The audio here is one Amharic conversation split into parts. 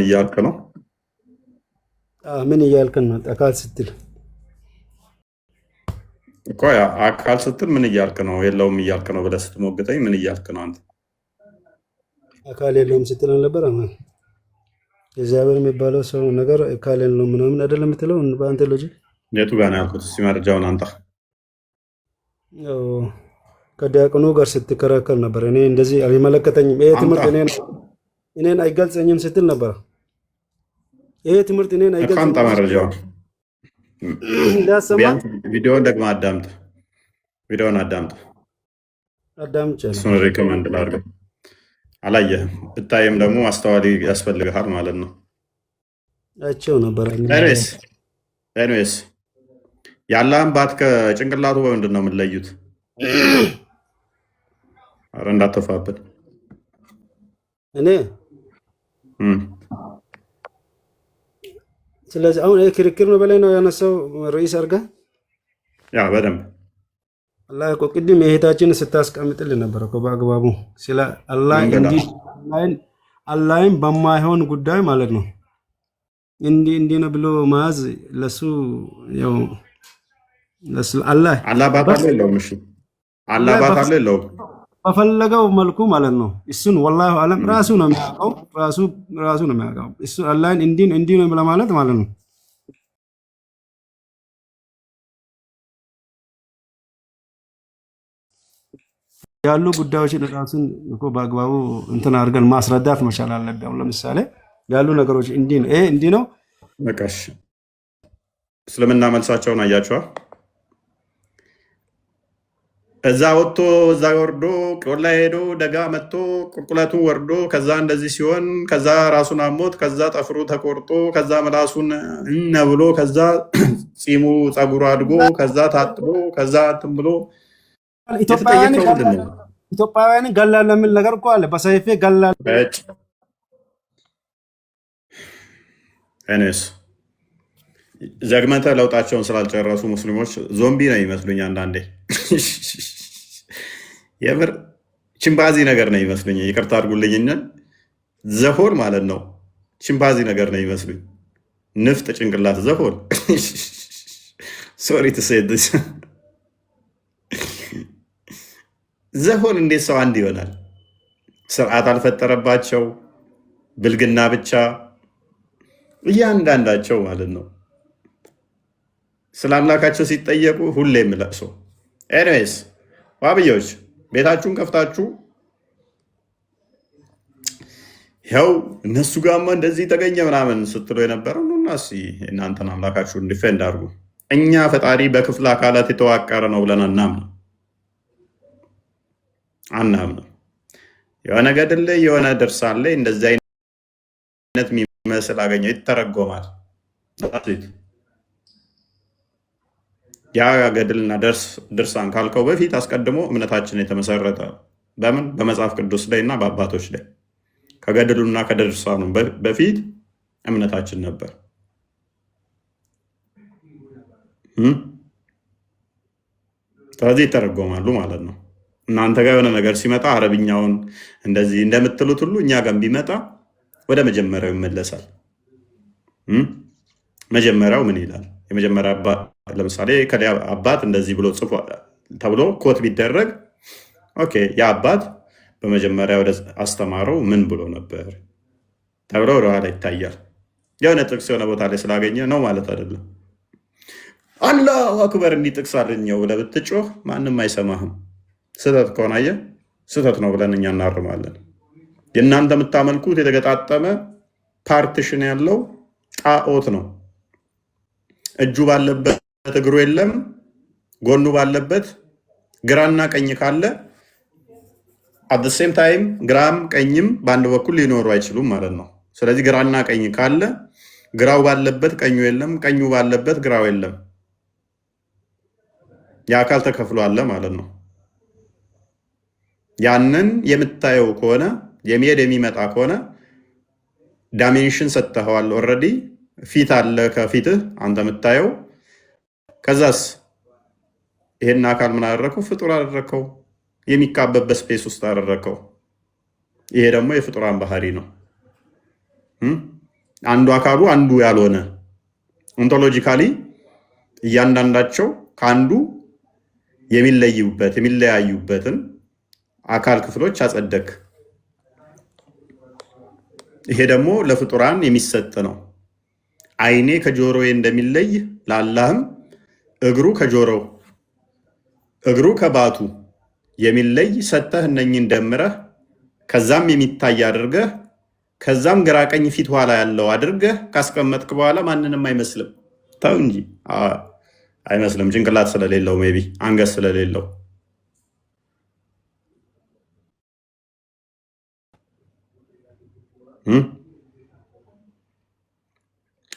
እያልክ ነው ምን እያልክ ነው? አካል ስትል እኮ አካል ስትል ምን እያልክ ነው? የለውም እያልክ ነው ብለህ ስትሞግተኝ ምን እያልክ ነው አንተ? አካል የለውም ስትል አልነበረ? እግዚአብሔር የሚባለው ሰው ነገር አካል የለውም ምናምን አይደለም የምትለው በአንተ ሎጂክ። የቱ ጋር ነው ያልኩት? እስኪ መረጃውን አንጣ። ከዲያቆኑ ጋር ስትከራከር ነበር። እኔ እንደዚህ አይመለከተኝም፣ ይሄ ትምህርት እኔን አይገልጸኝም ስትል ነበር። ይሄ ትምህርት እኔን አይገልጸኝም። አንጣ መረጃውን። ቪዲዮውን ደግሞ አዳምጥ። ቪዲዮውን አዳምጥ። እሱን ሪኮመንድ ላድርግ። አላየህም፣ ብታይም ደግሞ ማስተዋል ያስፈልግሃል ማለት ነው። አይቼው ነበር። ኤኒዌይስ የአላህን ባት ከጭንቅላቱ በምንድን ነው የምንለዩት? ኧረ እንዳትተፋብን። እኔ ስለዚህ አሁን ክርክር ነው በላይ ነው ያነሳው ርዕስ አድርገህ ያ በደንብ አላህ እኮ ቅድም የእህታችን ስታስቀምጥልን ነበር እኮ በአግባቡ ስለ አላህን በማይሆን ጉዳይ ማለት ነው እንዲህ ነው ብሎ መያዝ ለሱ ያው አላህ ባት አለ የለውም? እሺ አላህ ባት አለ የለውም? በፈለገው መልኩ ማለት ነው። እሱን ወላሂ አለም ራሱ ነው የሚያውቀው፣ ራሱ ነው የሚያውቀው። እሱ አላህን እንዲህ ነው ለማለት ማለት ነው። ያሉ ጉዳዮችን ራሱን እኮ በአግባቡ እንትን አድርገን ማስረዳት መቻል አለብን። ለምሳሌ ያሉ ነገሮች እንዲህ ነው በቃሽ። እስልምና መልሳቸውን አያቸዋል። እዛ ወጥቶ እዛ ወርዶ ቆላ ሄዶ ደጋ መጥቶ ቁልቁለቱ ወርዶ ከዛ እንደዚህ ሲሆን ከዛ ራሱን አሞት ከዛ ጠፍሩ ተቆርጦ ከዛ ምላሱን እነ ብሎ ከዛ ፂሙ ፀጉሩ አድጎ ከዛ ታጥቦ ከዛ እንትን ብሎ ኢትዮጵያውያን ገላል የሚል ነገር እኮ አለ። በሰይፌ ገላል እኔስ ዘግመተ ለውጣቸውን ስላልጨረሱ ሙስሊሞች ዞምቢ ነው ይመስሉኝ አንዳንዴ። የምር ቺምፓዚ ነገር ነው ይመስሉኝ። ይቅርታ አድርጉልኝ። ዘሆን ማለት ነው ቺምፓዚ ነገር ነው ይመስሉኝ። ንፍጥ ጭንቅላት ዘሆን። ሶሪ ቱ ሴይ ዲስ። ዘሆን እንዴት ሰው አንድ ይሆናል? ስርዓት አልፈጠረባቸው፣ ብልግና ብቻ እያንዳንዳቸው ማለት ነው። ስለ አምላካቸው ሲጠየቁ ሁሌም ለቅሶ። ኤኒዌይስ ዋብዮች ቤታችሁን ከፍታችሁ ያው እነሱ ጋማ እንደዚህ ተገኘ ምናምን ስትሉ የነበረው እና እናንተን አምላካችሁን ዲፌንድ አድርጉ። እኛ ፈጣሪ በክፍለ አካላት የተዋቀረ ነው ብለን አናምነው። የሆነ ገድል ላይ የሆነ ድርሳን ላይ እንደዚህ አይነት የሚመስል አገኘው ይተረጎማል። ያ ገድልና ድርሳን ካልከው በፊት አስቀድሞ እምነታችን የተመሰረተ በምን በመጽሐፍ ቅዱስ ላይ እና በአባቶች ላይ ከገድሉና ከድርሳኑ በፊት እምነታችን ነበር። ስለዚህ ይተረጎማሉ ማለት ነው። እናንተ ጋር የሆነ ነገር ሲመጣ አረብኛውን እንደዚህ እንደምትሉት ሁሉ እኛ ጋር ቢመጣ ወደ መጀመሪያው ይመለሳል። መጀመሪያው ምን ይላል? የመጀመሪያ ለምሳሌ አባት እንደዚህ ብሎ ጽፎ ተብሎ ኮት ቢደረግ ኦኬ፣ ያ አባት በመጀመሪያ ወደ አስተማረው ምን ብሎ ነበር ተብሎ ወደኋላ ይታያል። የሆነ ጥቅስ የሆነ ቦታ ላይ ስላገኘ ነው ማለት አይደለም። አላሁ አክበር እንዲህ ጥቅስ አለኘው ብለህ ብትጮህ ማንም አይሰማህም። ስህተት ከሆነ አየህ ስህተት ነው ብለን እኛ እናርማለን። የእናንተ የምታመልኩት የተገጣጠመ ፓርቲሽን ያለው ጣዖት ነው። እጁ ባለበት እግሩ የለም፣ ጎኑ ባለበት ግራና ቀኝ ካለ አት ሴም ታይም ግራም ቀኝም በአንድ በኩል ሊኖሩ አይችሉም ማለት ነው። ስለዚህ ግራና ቀኝ ካለ ግራው ባለበት ቀኙ የለም፣ ቀኙ ባለበት ግራው የለም። የአካል ተከፍሎ አለ ማለት ነው። ያንን የምታየው ከሆነ የሚሄድ የሚመጣ ከሆነ ዳይሜንሽን ሰጥተኸዋል። ኦልሬዲ ፊት አለ ከፊትህ አንተ የምታየው። ከዛስ ይሄን አካል ምን አደረከው? ፍጡር አደረከው። የሚካበበት ስፔስ ውስጥ አደረከው። ይሄ ደግሞ የፍጡራን ባህሪ ነው። አንዱ አካሉ አንዱ ያልሆነ ኦንቶሎጂካሊ እያንዳንዳቸው ከአንዱ የሚለያዩበትን አካል ክፍሎች አጸደቅ። ይሄ ደግሞ ለፍጡራን የሚሰጥ ነው። ዓይኔ ከጆሮዬ እንደሚለይ ለአላህም እግሩ ከጆሮው እግሩ ከባቱ የሚለይ ሰጠህ። እነኝን ደምረህ ከዛም የሚታይ አድርገህ ከዛም ግራ ቀኝ ፊት ኋላ ያለው አድርገህ ካስቀመጥክ በኋላ ማንንም አይመስልም። ተው እንጂ አይመስልም። ጭንቅላት ስለሌለው ሜይ ቢ አንገት ስለሌለው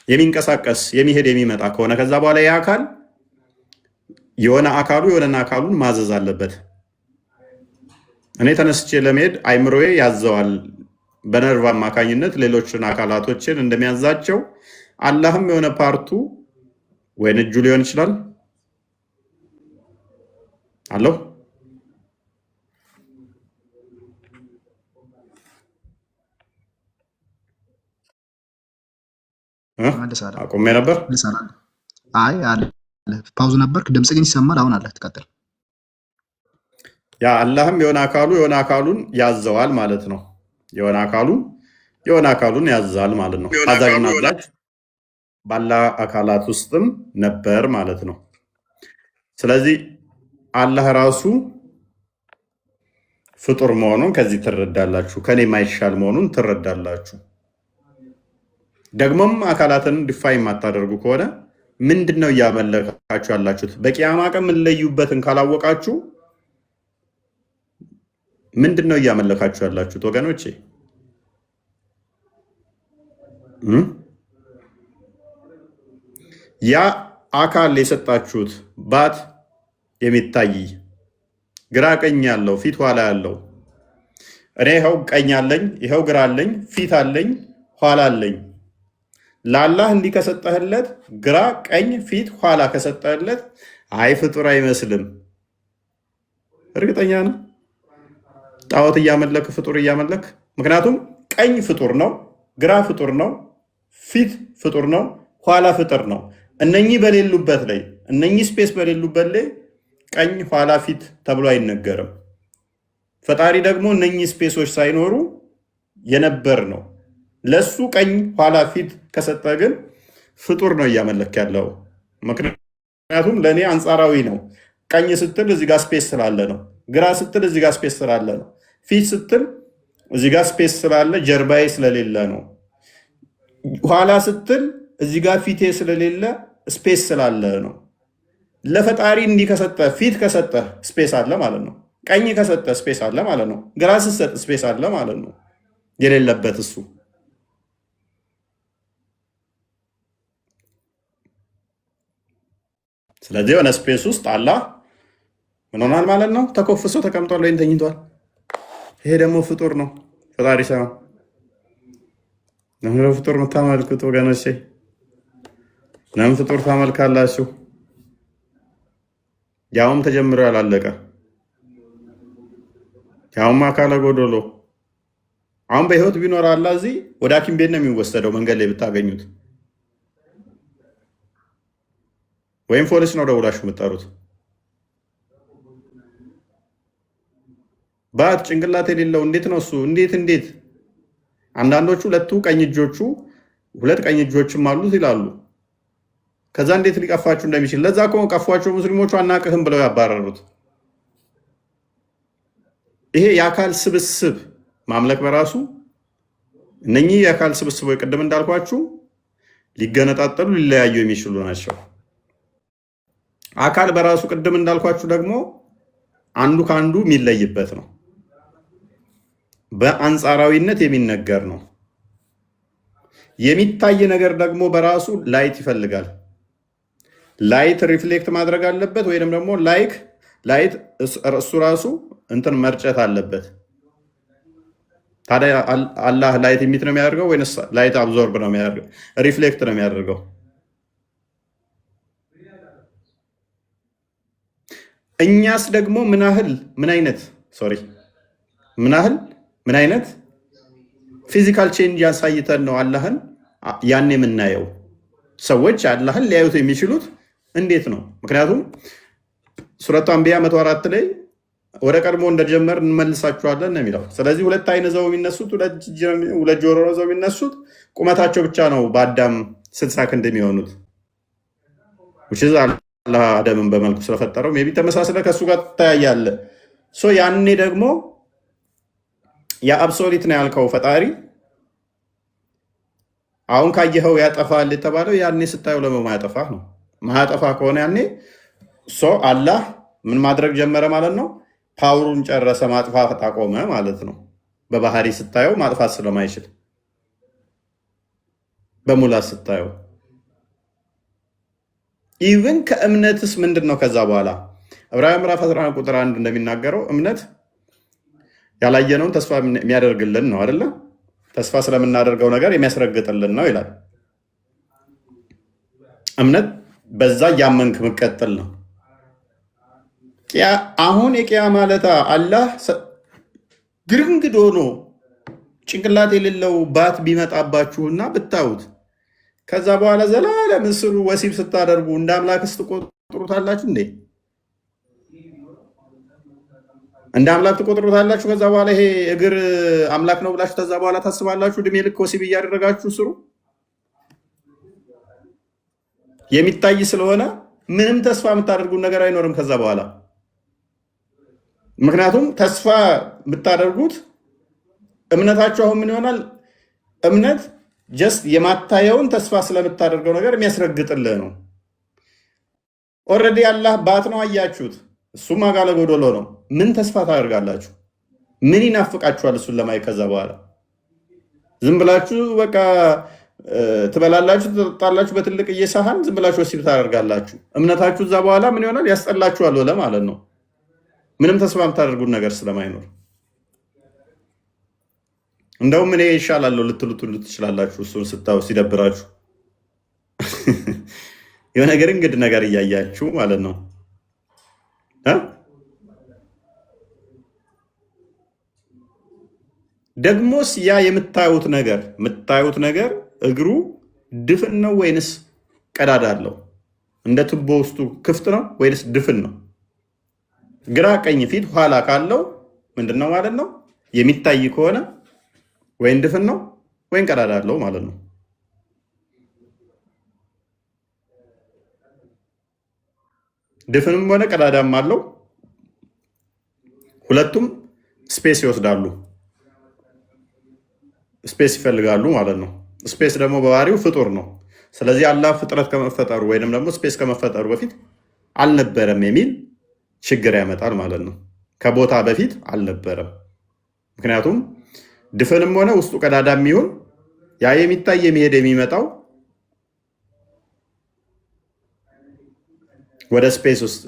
የሚንቀሳቀስ የሚሄድ የሚመጣ ከሆነ ከዛ በኋላ ይህ አካል የሆነ አካሉን ማዘዝ አለበት። እኔ ተነስቼ ለመሄድ አይምሮዬ ያዘዋል በነርቭ አማካኝነት ሌሎችን አካላቶችን እንደሚያዛቸው አላህም የሆነ ፓርቱ ወይን እጁ ሊሆን ይችላል አለው አቁሜ ነበር። አይ አለ ፓውዝ ነበርክ። ድምጽ ግን ይሰማል። አሁን አለ ትቀጥል። ያ አላህም የሆነ አካሉን ያዘዋል ማለት ነው። የሆነ አካሉን ያዛል ማለት ነው። አዛዥና አዛዥ ባላ አካላት ውስጥም ነበር ማለት ነው። ስለዚህ አላህ ራሱ ፍጡር መሆኑን ከዚህ ትረዳላችሁ። ከኔ የማይሻል መሆኑን ትረዳላችሁ። ደግሞም አካላትን ዲፋይ የማታደርጉ ከሆነ ምንድን ነው እያመለካችሁ ያላችሁት? በቂያማ ቀን የምንለዩበትን ካላወቃችሁ ምንድን ነው እያመለካችሁ ያላችሁት ወገኖቼ? ያ አካል የሰጣችሁት ባት የሚታይ ግራ ቀኝ ያለው ፊት ኋላ ያለው እኔ ይኸው ቀኝ አለኝ፣ ይኸው ግራ አለኝ፣ ፊት አለኝ፣ ኋላ አለኝ። ለአላህ እንዲህ ከሰጠህለት ግራ ቀኝ ፊት ኋላ ከሰጠህለት አይ ፍጡር አይመስልም። እርግጠኛ ነው ጣዖት እያመለክ ፍጡር እያመለክ። ምክንያቱም ቀኝ ፍጡር ነው፣ ግራ ፍጡር ነው፣ ፊት ፍጡር ነው፣ ኋላ ፍጡር ነው። እነኚህ በሌሉበት ላይ እነኚህ ስፔስ በሌሉበት ላይ ቀኝ ኋላ ፊት ተብሎ አይነገርም። ፈጣሪ ደግሞ እነኚህ ስፔሶች ሳይኖሩ የነበር ነው። ለሱ ቀኝ ኋላ ፊት ከሰጠ ግን ፍጡር ነው እያመለክ ያለው። ምክንያቱም ለእኔ አንጻራዊ ነው። ቀኝ ስትል እዚህ ጋር ስፔስ ስላለ ነው። ግራ ስትል እዚህ ጋር ስፔስ ስላለ ነው። ፊት ስትል እዚህ ጋር ስፔስ ስላለ ጀርባዬ ስለሌለ ነው። ኋላ ስትል እዚህ ጋር ፊቴ ስለሌለ ስፔስ ስላለ ነው። ለፈጣሪ እንዲህ ከሰጠ ፊት ከሰጠ ስፔስ አለ ማለት ነው። ቀኝ ከሰጠ ስፔስ አለ ማለት ነው። ግራ ስትሰጥ ስፔስ አለ ማለት ነው። የሌለበት እሱ ስለዚህ የሆነ ስፔስ ውስጥ አላህ ምን ሆኗል ማለት ነው? ተኮፍሶ ተቀምጧል ወይም ተኝቷል። ይሄ ደግሞ ፍጡር ነው፣ ፈጣሪ ሳይሆን። ለምን ፍጡር የምታመልኩት ወገኖቼ? ለምን ፍጡር ታመልካላችሁ? ያውም ተጀምሮ ያላለቀ፣ ያውም አካለ ጎዶሎ። አሁን በህይወት ቢኖር አላህ እዚህ ወደ ሐኪም ቤት ነው የሚወሰደው መንገድ ላይ ብታገኙት፣ ወይም ፖሊስ ነው ደውላችሁ የምጠሩት። ባት ጭንቅላት የሌለው እንዴት ነው እሱ? እንዴት አንዳንዶቹ ሁለት ቀኝ እጆችም አሉት ይላሉ። ከዛ እንዴት ሊቀፋችሁ እንደሚችል ለዛ እኮ ቀፏቸው ሙስሊሞቹ አናቅህም ብለው ያባረሩት። ይሄ የአካል ስብስብ ማምለክ በራሱ እነኚህ የአካል ስብስቦች ቅድም እንዳልኳችሁ ሊገነጣጠሉ ሊለያዩ የሚችሉ ናቸው። አካል በራሱ ቅድም እንዳልኳችሁ ደግሞ አንዱ ከአንዱ የሚለይበት ነው። በአንጻራዊነት የሚነገር ነው። የሚታይ ነገር ደግሞ በራሱ ላይት ይፈልጋል። ላይት ሪፍሌክት ማድረግ አለበት፣ ወይም ደግሞ ላይት እሱ ራሱ እንትን መርጨት አለበት። ታዲያ አላህ ላይት ኢሚት ነው የሚያደርገው ወይስ ላይት አብዞርብ ነው የሚያደርገው? ሪፍሌክት ነው የሚያደርገው። እኛስ ደግሞ ምን አይነት ፊዚካል ቼንጅ ያሳይተን ነው አላህን ያን የምናየው ሰዎች አላህን ሊያዩት የሚችሉት እንዴት ነው? ምክንያቱም ሱረቱ አንቢያ 104 ላይ ወደ ቀድሞ እንደጀመር እንመልሳችኋለን ነው የሚለው። ስለዚህ ሁለት አይን ዘው የሚነሱት ሁለት ጆሮ ዘው የሚነሱት ቁመታቸው ብቻ ነው በአዳም 60 ክንድ የሚሆኑት አላህ አደምን በመልኩ ስለፈጠረው ሜይ ቢ ተመሳስለ ከእሱ ጋር ትታያለ። ያኔ ደግሞ የአብሶሊት ነው ያልከው ፈጣሪ አሁን ካየኸው ያጠፋል የተባለው ያኔ ስታየው ለማያጠፋ ነው። ማያጠፋ ከሆነ ያኔ አላህ ምን ማድረግ ጀመረ ማለት ነው? ፓወሩን ጨረሰ፣ ማጥፋት አቆመ ማለት ነው። በባህሪ ስታየው ማጥፋት ስለማይችል በሙላት ስታየው ኢቭን ከእምነትስ ምንድን ነው? ከዛ በኋላ ዕብራውያን ምዕራፍ 11 ቁጥር 1 እንደሚናገረው እምነት ያላየነውን ተስፋ የሚያደርግልን ነው አይደለ? ተስፋ ስለምናደርገው ነገር የሚያስረግጥልን ነው ይላል። እምነት በዛ እያመንክ መቀጠል ነው። አሁን የቂያ ማለታ አላህ ግርንግድ ሆኖ ጭንቅላት የሌለው ባት ቢመጣባችሁና ብታዩት ከዛ በኋላ ዘላለም እስሩ ወሲብ ስታደርጉ እንደ አምላክስ ትቆጥሩታላችሁ እንዴ? እንደ አምላክ ትቆጥሩታላችሁ? ከዛ በኋላ ይሄ እግር አምላክ ነው ብላችሁ ከዛ በኋላ ታስባላችሁ? እድሜ ልክ ወሲብ እያደረጋችሁ ስሩ። የሚታይ ስለሆነ ምንም ተስፋ የምታደርጉት ነገር አይኖርም ከዛ በኋላ። ምክንያቱም ተስፋ የምታደርጉት እምነታችሁ አሁን ምን ይሆናል? እምነት ጀስት የማታየውን ተስፋ ስለምታደርገው ነገር የሚያስረግጥልህ ነው። ኦልሬዲ አላህ ባት ነው አያችሁት። እሱም አጋለ ጎዶሎ ነው። ምን ተስፋ ታደርጋላችሁ? ምን ይናፍቃችኋል እሱን ለማየት? ከዛ በኋላ ዝም ብላችሁ በቃ ትበላላችሁ፣ ትጠጣላችሁ በትልቅ እየሳህን ዝም ብላችሁ ወሲብ ታደርጋላችሁ። እምነታችሁ እዛ በኋላ ምን ይሆናል? ያስጠላችኋል ወለ ማለት ነው። ምንም ተስፋ የምታደርጉት ነገር ስለማይኖር እንደውም እኔ ይሻላለሁ ልትሉ ትችላላችሁ። እሱን ስታው ሲደብራችሁ የሆነ ነገር እንግዲህ ነገር እያያችሁ ማለት ነው። ደግሞስ ያ የምታዩት ነገር እግሩ ድፍን ነው ወይንስ ቀዳዳ አለው? እንደ ቱቦ ውስጡ ክፍት ነው ወይንስ ድፍን ነው? ግራ ቀኝ ፊት ኋላ ካለው ምንድነው ማለት ነው? የሚታይ ከሆነ ወይን ድፍን ነው ወይን ቀዳዳ አለው ማለት ነው። ድፍንም ሆነ ቀዳዳም አለው። ሁለቱም ስፔስ ይወስዳሉ፣ ስፔስ ይፈልጋሉ ማለት ነው። ስፔስ ደግሞ በባህሪው ፍጡር ነው። ስለዚህ አላህ ፍጥረት ከመፈጠሩ ወይንም ደግሞ ስፔስ ከመፈጠሩ በፊት አልነበረም የሚል ችግር ያመጣል ማለት ነው። ከቦታ በፊት አልነበረም። ምክንያቱም ድፍንም ሆነ ውስጡ ቀዳዳ የሚሆን ያ የሚታይ የሚሄድ የሚመጣው ወደ ስፔስ ውስጥ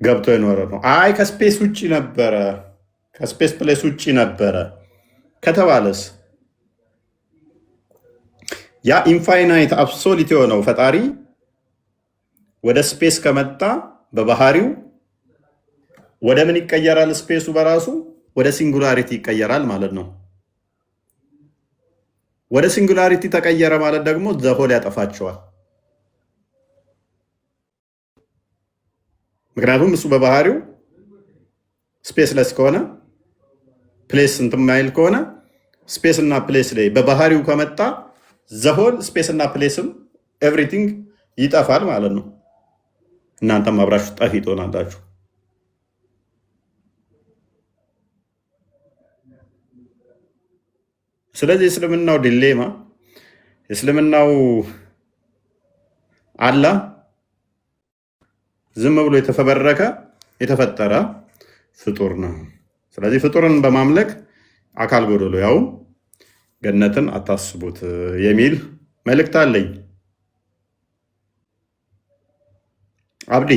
ገብቶ የኖረ ነው። አይ ከስፔስ ውጭ ነበረ፣ ከስፔስ ፕሌስ ውጭ ነበረ ከተባለስ ያ ኢንፋይናይት አብሶሊት የሆነው ፈጣሪ ወደ ስፔስ ከመጣ በባህሪው ወደ ምን ይቀየራል? ስፔሱ በራሱ ወደ ሲንጉላሪቲ ይቀየራል ማለት ነው። ወደ ሲንጉላሪቲ ተቀየረ ማለት ደግሞ ዘሆል ያጠፋቸዋል። ምክንያቱም እሱ በባህሪው ስፔስለስ ከሆነ ፕሌስ እንትን ማይል ከሆነ ስፔስ እና ፕሌስ ላይ በባህሪው ከመጣ ዘሆል ስፔስ እና ፕሌስም ኤቭሪቲንግ ይጠፋል ማለት ነው። እናንተም አብራችሁ ጠፊ ትሆናላችሁ። ስለዚህ የእስልምናው ዲሌማ የእስልምናው አላህ ዝም ብሎ የተፈበረከ የተፈጠረ ፍጡር ነው። ስለዚህ ፍጡርን በማምለክ አካል ጎደሎ ያው ገነትን አታስቡት የሚል መልእክት አለኝ። አብዲ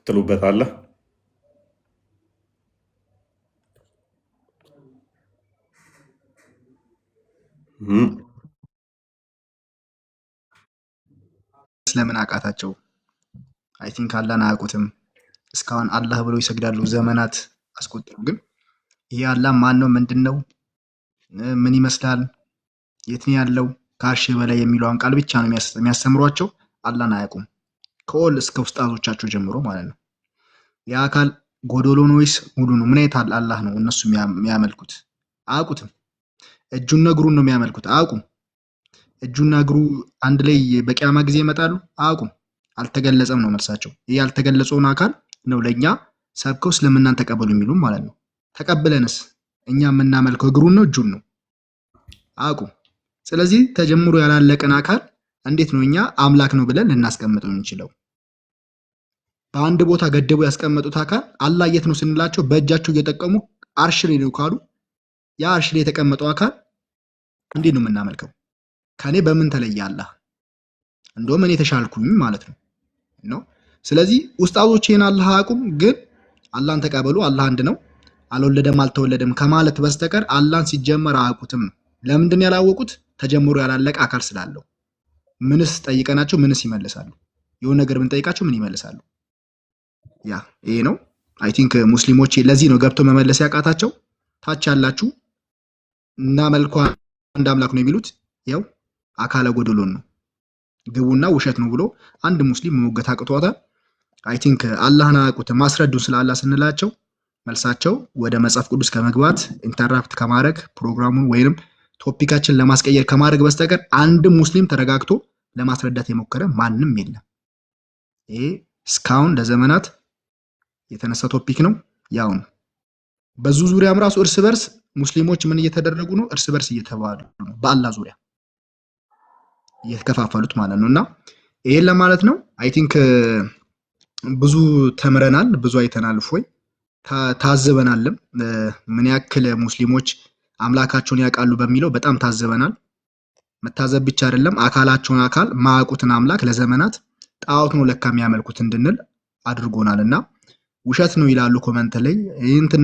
ትሉበት አለ? ስለምን አቃታቸው? አይ ቲንክ አላህን አያውቁትም። እስካሁን አላህ ብለው ይሰግዳሉ ዘመናት። አስቆጠሩ። ግን ይሄ አላህ ማን ነው? ምንድን ነው? ምን ይመስላል? የት ነው ያለው? ከአርሽ በላይ የሚለውን ቃል ብቻ ነው የሚያስተምሯቸው። አላህን አያውቁም። ከኦል እስከ ውስጣቶቻቸው ጀምሮ ማለት ነው። የአካል ጎዶሎ ነው ወይስ ሙሉ ነው? ምን አይነት አላህ ነው እነሱ የሚያመልኩት? አያውቁትም። እጁና እግሩን ነው የሚያመልኩት። አያውቁም። እጁና እግሩ አንድ ላይ በቂያማ ጊዜ ይመጣሉ? አያውቁም። አልተገለጸም ነው መልሳቸው። ይህ ያልተገለጸውን አካል ነው ለእኛ ሰብከው እስልምናን ተቀበሉ የሚሉ ማለት ነው። ተቀብለንስ እኛ የምናመልከው እግሩን ነው እጁን ነው? አያውቁም። ስለዚህ ተጀምሮ ያላለቀን አካል እንዴት ነው እኛ አምላክ ነው ብለን ልናስቀምጠው የምንችለው? በአንድ ቦታ ገደቡ ያስቀመጡት አካል አላህ የት ነው ስንላቸው በእጃቸው እየጠቀሙ አርሽ ላይ ነው ካሉ ያ አርሽ ላይ የተቀመጠው አካል እንዴት ነው የምናመልከው? ከኔ በምን ተለየ አላህ? እንደውም እኔ ተሻልኩኝ ማለት ነው። ስለዚህ ውስጣቶች ይሄን አላህ አያውቁም። ግን አላህን ተቀበሉ፣ አላህ አንድ ነው፣ አልወለደም አልተወለደም ከማለት በስተቀር አላህን ሲጀመር አያውቁትም። ለምንድን ነው ያላወቁት? ተጀምሮ ያላለቀ አካል ስላለው። ምንስ ጠይቀናቸው ምንስ ይመልሳሉ? የሆነ ነገር ብንጠይቃቸው ምን ይመልሳሉ? ያ ይሄ ነው። አይ ቲንክ ሙስሊሞች ለዚህ ነው ገብቶ መመለስ ያቃታቸው። ታች ያላችሁ እና መልኳ አንድ አምላክ ነው የሚሉት ያው አካለ ጎደሎን ነው ግቡና ውሸት ነው ብሎ አንድ ሙስሊም መሞገት አቅቷታል። አይ ቲንክ አላህን አያውቁትም። ማስረዱን ስለ አላህ ስንላቸው መልሳቸው ወደ መጽሐፍ ቅዱስ ከመግባት ኢንተራፕት ከማድረግ ፕሮግራሙን ወይንም ቶፒካችን ለማስቀየር ከማድረግ በስተቀር አንድ ሙስሊም ተረጋግቶ ለማስረዳት የሞከረ ማንም የለም። ይሄ እስካሁን ለዘመናት የተነሳ ቶፒክ ነው። ያው ነው። በዙ ዙሪያም ራሱ እርስ በርስ ሙስሊሞች ምን እየተደረጉ ነው? እርስ በርስ እየተባሉ ነው። በአላህ ዙሪያ እየተከፋፈሉት ማለት ነው። እና ይሄን ለማለት ነው። አይ ቲንክ ብዙ ተምረናል፣ ብዙ አይተናል፣ ፎይ ታዝበናልም። ምን ያክል ሙስሊሞች አምላካቸውን ያውቃሉ በሚለው በጣም ታዝበናል። መታዘብ ብቻ አይደለም፣ አካላቸውን አካል ማያውቁትን አምላክ ለዘመናት ጣዖት ነው ለካ የሚያመልኩት እንድንል አድርጎናልና ውሸት ነው ይላሉ ኮመንት ላይ። እንትን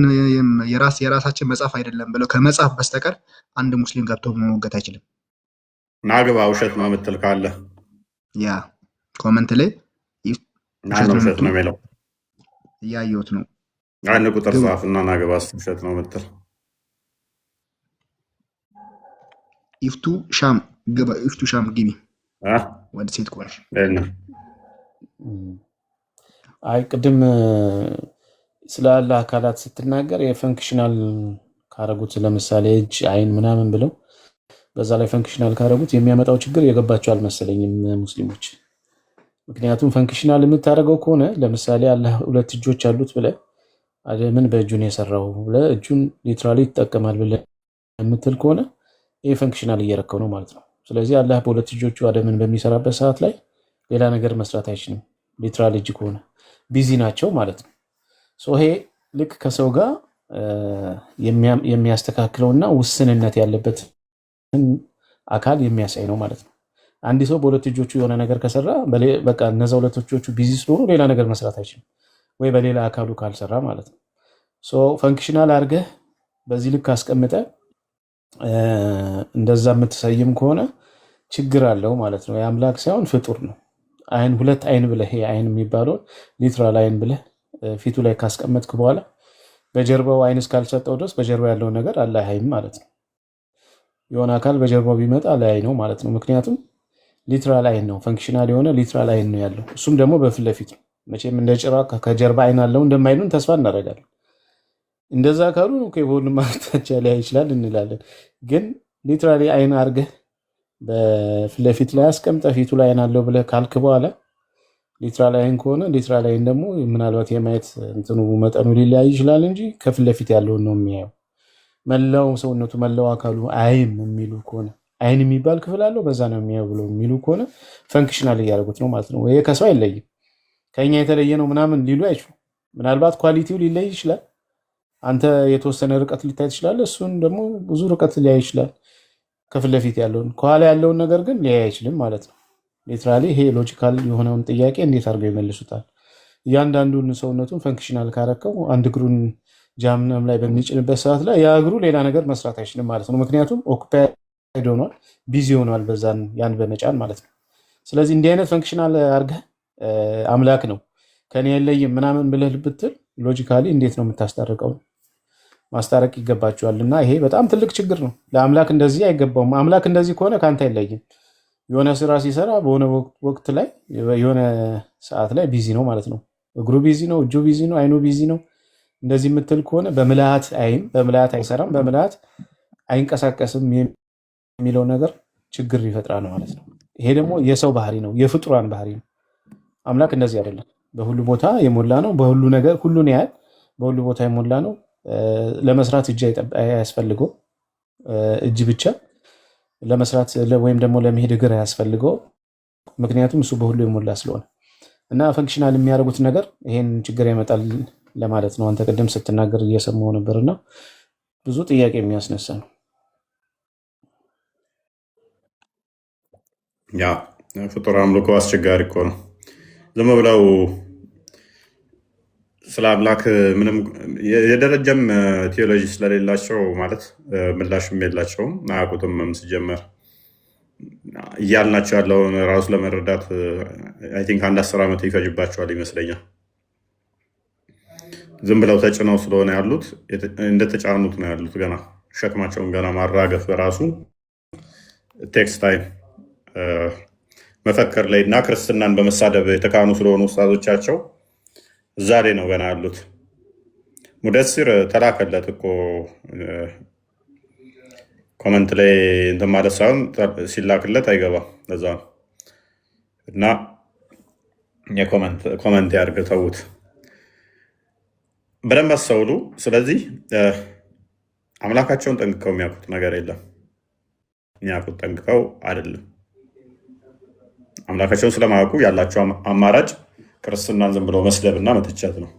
የራሳችን መጽሐፍ አይደለም ብለው ከመጽሐፍ በስተቀር አንድ ሙስሊም ገብቶ መሞገት አይችልም። ናግባ ውሸት ነው የምትል ካለ ያ ኮመንት ላይ ውሸት ነው የሚለው እያየሁት ነው። አንድ ቁጥር ጻፍ እና ናግባ ውሸት ነው የምትል ኢፍቱ ሻም ግባ። ኢፍቱ ሻም ግቢ ወደ ሴት ቆርሽ አይ ቅድም ስለ አላህ አካላት ስትናገር የፈንክሽናል ካረጉት ለምሳሌ እጅ፣ አይን ምናምን ብለው በዛ ላይ ፈንክሽናል ካረጉት የሚያመጣው ችግር የገባቸው አልመሰለኝም ሙስሊሞች። ምክንያቱም ፈንክሽናል የምታደርገው ከሆነ ለምሳሌ አላህ ሁለት እጆች አሉት ብለህ አደምን በእጁን የሰራው ብለህ እጁን ሊትራሊ ይጠቀማል ብለህ የምትል ከሆነ ይህ ፈንክሽናል እየረከው ነው ማለት ነው። ስለዚህ አላህ በሁለት እጆቹ አደምን በሚሰራበት ሰዓት ላይ ሌላ ነገር መስራት አይችልም። ሊትራሊ እጅ ከሆነ ቢዚ ናቸው ማለት ነው። ይሄ ልክ ከሰው ጋር የሚያስተካክለውና ውስንነት ያለበት አካል የሚያሳይ ነው ማለት ነው። አንድ ሰው በሁለት እጆቹ የሆነ ነገር ከሰራ በቃ እነዛ ሁለት እጆቹ ቢዚ ስለሆኑ ሌላ ነገር መስራት አይችልም፣ ወይ በሌላ አካሉ ካልሰራ ማለት ነው። ፈንክሽናል አድርገህ በዚህ ልክ አስቀምጠ እንደዛ የምትሰይም ከሆነ ችግር አለው ማለት ነው። የአምላክ ሳይሆን ፍጡር ነው። አይን ሁለት አይን ብለህ ይሄ አይን የሚባለውን ሊትራል አይን ብለህ ፊቱ ላይ ካስቀመጥክ በኋላ በጀርባው አይን እስካልሰጠው ድረስ በጀርባው ያለውን ነገር አላህ አይም ማለት ነው። የሆነ አካል በጀርባው ቢመጣ ላይ ነው ማለት ነው። ምክንያቱም ሊትራል አይን ነው፣ ፈንክሽናል የሆነ ሊትራል አይን ነው ያለው። እሱም ደግሞ በፊት ለፊት ነው። መቼም እንደ ጭራ ከጀርባ አይን አለው እንደማይሉን ተስፋ እናደርጋለን። እንደዛ ካሉ በሁሉም አቅጣጫ ሊያይ ይችላል እንላለን። ግን ሊትራሊ አይን አድርገህ በፊት ለፊት ላይ አስቀምጠህ ፊቱ ላይ አይን አለው ብለህ ካልክ በኋላ ሊትራል አይን ከሆነ ሊትራል አይን ደግሞ ምናልባት የማየት እንትኑ መጠኑ ሊለያይ ይችላል እንጂ ከፊት ለፊት ያለውን ነው የሚያየው። መላው ሰውነቱ መላው አካሉ አይም የሚሉ ከሆነ አይን የሚባል ክፍል አለው በዛ ነው የሚያየው ብሎ የሚሉ ከሆነ ፈንክሽናል እያደረጉት ነው ማለት ነው። ይሄ ከሰው አይለይም፣ ከኛ የተለየ ነው ምናምን ሊሉ አይችሉም። ምናልባት ኳሊቲው ሊለይ ይችላል። አንተ የተወሰነ ርቀት ሊታይ ትችላለህ፣ እሱን ደግሞ ብዙ ርቀት ሊያይ ይችላል። ከፊት ለፊት ያለውን ከኋላ ያለውን ነገር ግን ሊያይ አይችልም ማለት ነው። ሊትራሊ ይሄ ሎጂካል የሆነውን ጥያቄ እንዴት አድርገው ይመልሱታል? እያንዳንዱን ሰውነቱን ፈንክሽናል ካረከው አንድ እግሩን ጃምናም ላይ በሚጭንበት ሰዓት ላይ ያ እግሩ ሌላ ነገር መስራት አይችልም ማለት ነው። ምክንያቱም ኦኩፓይድ ሆኗል፣ ቢዚ ሆኗል በዛን ያን በመጫን ማለት ነው። ስለዚህ እንዲህ አይነት ፈንክሽናል አድርገህ አምላክ ነው ከኔ የለይም ምናምን ብለህ ብትል ሎጂካሊ እንዴት ነው የምታስታርቀው? ማስታረቅ ይገባቸዋል። እና ይሄ በጣም ትልቅ ችግር ነው። ለአምላክ እንደዚህ አይገባውም። አምላክ እንደዚህ ከሆነ ከአንተ አይለይም። የሆነ ስራ ሲሰራ በሆነ ወቅት ላይ የሆነ ሰዓት ላይ ቢዚ ነው ማለት ነው። እግሩ ቢዚ ነው፣ እጁ ቢዚ ነው፣ አይኑ ቢዚ ነው። እንደዚህ የምትል ከሆነ በምልሃት አይም፣ በምልሃት አይሰራም፣ በምልሃት አይንቀሳቀስም የሚለው ነገር ችግር ይፈጥራል ማለት ነው። ይሄ ደግሞ የሰው ባህሪ ነው፣ የፍጡራን ባህሪ ነው። አምላክ እንደዚህ አይደለም። በሁሉ ቦታ የሞላ ነው። በሁሉ ነገር ሁሉን ያህል በሁሉ ቦታ የሞላ ነው። ለመስራት እጅ አያስፈልገው፣ እጅ ብቻ ለመስራት ወይም ደግሞ ለመሄድ እግር አያስፈልገው። ምክንያቱም እሱ በሁሉ የሞላ ስለሆነ እና ፈንክሽናል የሚያደርጉት ነገር ይሄን ችግር ያመጣል ለማለት ነው። አንተ ቅድም ስትናገር እየሰማው ነበርና ብዙ ጥያቄ የሚያስነሳ ነው። ያ ፍጡር አምልኮ አስቸጋሪ እኮ ነው። ዝም ብለው ስለ አምላክ ምንም የደረጀም ቴዎሎጂ ስለሌላቸው ማለት ምላሽም የላቸውም፣ አያውቁትም። ሲጀመር እያልናቸው ያለውን ራሱ ለመረዳት አይ ቲንክ 1-10 ዓመት ይፈጅባቸዋል ይመስለኛል። ዝም ብለው ተጭነው ስለሆነ ያሉት እንደተጫኑት ነው ያሉት። ገና ሸክማቸውን ገና ማራገፍ በራሱ ቴክስ ታይም። መፈክር ላይ እና ክርስትናን በመሳደብ የተካኑ ስለሆኑ ውስጣቶቻቸው እዛ ላይ ነው ገና ያሉት። ሙደሲር ተላከለት እኮ ኮመንት ላይ እንትን ማለት ሳይሆን ሲላክለት አይገባም። ለዛ ነው እና ኮመንት ያድርግ፣ ተዉት። በደንብ አስተውሉ። ስለዚህ አምላካቸውን ጠንቅቀው የሚያውቁት ነገር የለም። የሚያውቁት ጠንቅቀው አይደለም። አምላካቸውን ስለማያውቁ ያላቸው አማራጭ ክርስትናን ዝም ብሎ መስደብ እና መተቸት ነው።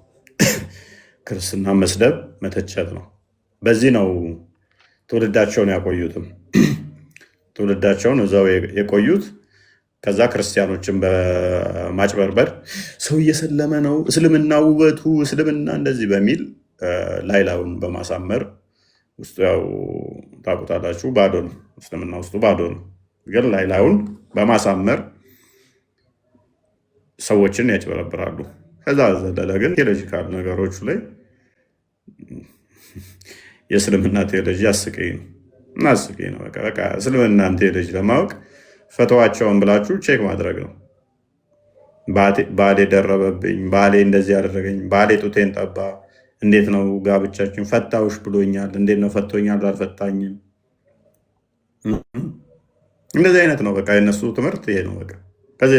ክርስትናን መስደብ መተቸት ነው። በዚህ ነው ትውልዳቸውን ያቆዩትም። ትውልዳቸውን እዛው የቆዩት። ከዛ ክርስቲያኖችን በማጭበርበር ሰው እየሰለመ ነው፣ እስልምና ውበቱ፣ እስልምና እንደዚህ በሚል ላይላውን በማሳመር ውስጡ ያው ታውቁታላችሁ፣ ባዶ ነው። እስልምና ውስጡ ባዶ ነው፣ ግን ላይላውን በማሳመር ሰዎችን ያጭበረብራሉ። ከዛ ዘለለ ግን ቴዎሎጂካል ነገሮቹ ላይ የእስልምና ቴዎሎጂ አስቀኝ ነው እና አስቀኝ ነው። በቃ እስልምናን ቴዎሎጂ ለማወቅ ፈተዋቸውን ብላችሁ ቼክ ማድረግ ነው። ባሌ ደረበብኝ፣ ባሌ እንደዚህ ያደረገኝ፣ ባሌ ጡቴን ጠባ፣ እንዴት ነው ጋብቻችን፣ ፈታውሽ ብሎኛል፣ እንዴት ነው ፈቶኛል፣ አልፈታኝም። እንደዚህ አይነት ነው በቃ የነሱ ትምህርት ይሄ ነው። በቃ ከዚህ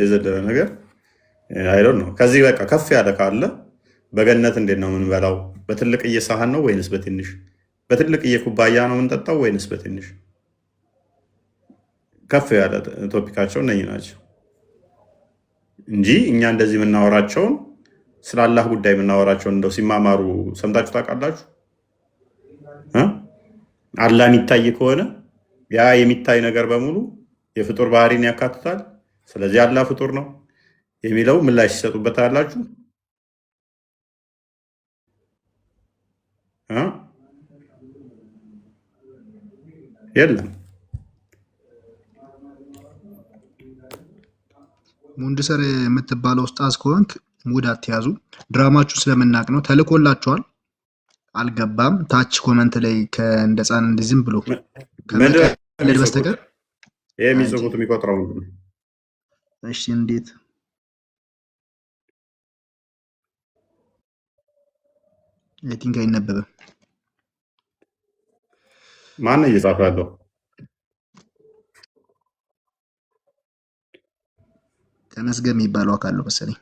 የዘለለ ነገር አይዶን ነው። ከዚህ በቃ ከፍ ያለ ካለ በገነት እንዴት ነው የምንበላው? በትልቅዬ ሳህን ነው ወይንስ በትንሽ? በትልቅዬ ኩባያ ነው የምንጠጣው ወይንስ በትንሽ? ከፍ ያለ ቶፒካቸው እነኚህ ናቸው እንጂ እኛ እንደዚህ የምናወራቸውን ስለ አላህ ጉዳይ የምናወራቸውን እንደው ሲማማሩ ሰምታችሁ ታውቃላችሁ? አላህ የሚታይ ከሆነ ያ የሚታይ ነገር በሙሉ የፍጡር ባህሪን ያካትታል። ስለዚህ አላህ ፍጡር ነው የሚለው ምላሽ ይሰጡበታላችሁ? የለም። ሙንድሰር የምትባለው ኡስታዝ ከሆንክ ሙድ አትያዙ። ድራማችሁ ስለምናቅ ነው። ተልኮላችኋል፣ አልገባም። ታች ኮመንት ላይ ከእንደ ህፃን ዝም ብሎ ከመቀለድ በስተቀር ይሄ የሚጽፉት የሚቆጥረው ምንድን ነው? እሺ እንዴት አይ ቲንክ አይነበብም። ማን እየጻፈ ያለው? ተመስገን የሚባለው አካል ነው መሰለኝ።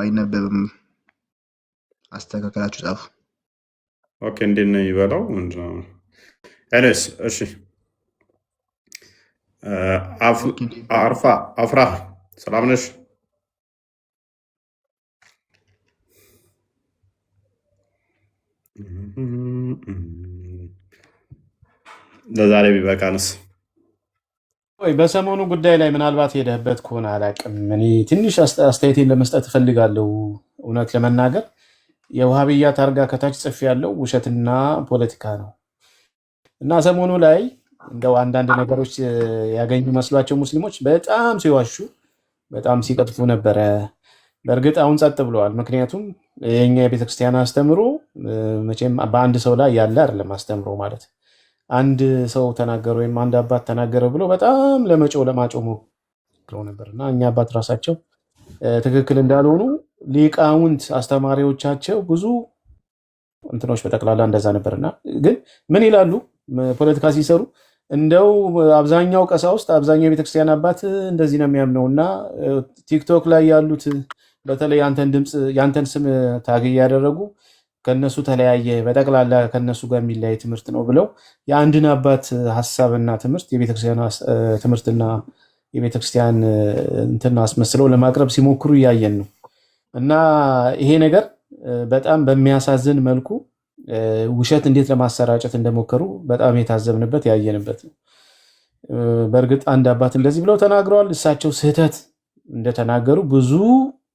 አይነበብም። አስተካከላችሁ ጻፉ። ኦኬ፣ እንዴት ነው የሚበላው? ምንድነው? ኤኒዌይስ እሺ። አፍራ ሰላም ነሽ? ለዛሬ ቢበቃንስ? ወይ በሰሞኑ ጉዳይ ላይ ምናልባት ሄደህበት ከሆነ አላውቅም። እኔ ትንሽ አስተያየቴን ለመስጠት እፈልጋለሁ። እውነት ለመናገር የውሃብያ ታርጋ ከታች ጽፍ ያለው ውሸትና ፖለቲካ ነው እና ሰሞኑ ላይ እንደው አንዳንድ ነገሮች ያገኙ መስሏቸው ሙስሊሞች በጣም ሲዋሹ፣ በጣም ሲቀጥፉ ነበረ። በእርግጥ አሁን ጸጥ ብለዋል። ምክንያቱም የኛ የቤተክርስቲያን አስተምሮ መቼም በአንድ ሰው ላይ ያለ አይደለም። አስተምሮ ማለት አንድ ሰው ተናገረ ወይም አንድ አባት ተናገረ ብሎ በጣም ለማጮህ ሞክረው ነበር እና እኛ አባት ራሳቸው ትክክል እንዳልሆኑ ሊቃውንት አስተማሪዎቻቸው ብዙ እንትኖች በጠቅላላ እንደዛ ነበርና፣ ግን ምን ይላሉ ፖለቲካ ሲሰሩ እንደው አብዛኛው ቀሳውስት አብዛኛው የቤተክርስቲያን አባት እንደዚህ ነው የሚያምነው እና ቲክቶክ ላይ ያሉት በተለይ ያንተን ስም ታግ ያደረጉ ከነሱ ተለያየ፣ በጠቅላላ ከነሱ ጋር የሚለያይ ትምህርት ነው ብለው የአንድን አባት ሀሳብና ትምህርት የቤተክርስቲያን ትምህርትና የቤተክርስቲያን እንትን አስመስለው ለማቅረብ ሲሞክሩ እያየን ነው። እና ይሄ ነገር በጣም በሚያሳዝን መልኩ ውሸት እንዴት ለማሰራጨት እንደሞከሩ በጣም የታዘብንበት ያየንበት ነው። በእርግጥ አንድ አባት እንደዚህ ብለው ተናግረዋል። እሳቸው ስህተት እንደተናገሩ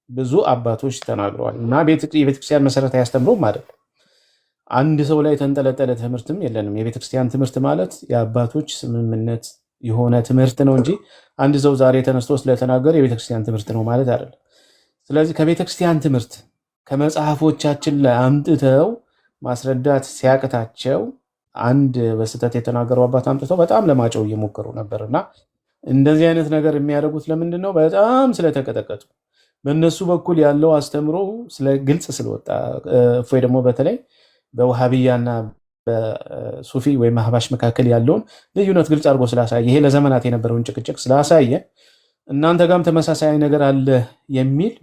ብዙ አባቶች ተናግረዋል። እና የቤተክርስቲያን መሰረታዊ አስተምሮም አይደለም። አንድ ሰው ላይ የተንጠለጠለ ትምህርትም የለንም። የቤተክርስቲያን ትምህርት ማለት የአባቶች ስምምነት የሆነ ትምህርት ነው እንጂ አንድ ሰው ዛሬ ተነስቶ ስለተናገረ የቤተክርስቲያን ትምህርት ነው ማለት አይደለም። ስለዚህ ከቤተክርስቲያን ትምህርት ከመጽሐፎቻችን ላይ አምጥተው ማስረዳት ሲያቅታቸው አንድ በስህተት የተናገሩ አባት አምጥተው በጣም ለማጨው እየሞከሩ ነበር። እና እንደዚህ አይነት ነገር የሚያደርጉት ለምንድን ነው? በጣም ስለተቀጠቀጡ በእነሱ በኩል ያለው አስተምሮ ግልጽ ስለወጣ፣ እፎይ ደግሞ በተለይ በውሃብያና በሱፊ ወይም አህባሽ መካከል ያለውን ልዩነት ግልጽ አድርጎ ስላሳየ፣ ይሄ ለዘመናት የነበረውን ጭቅጭቅ ስላሳየ እናንተ ጋርም ተመሳሳይ ነገር አለ የሚል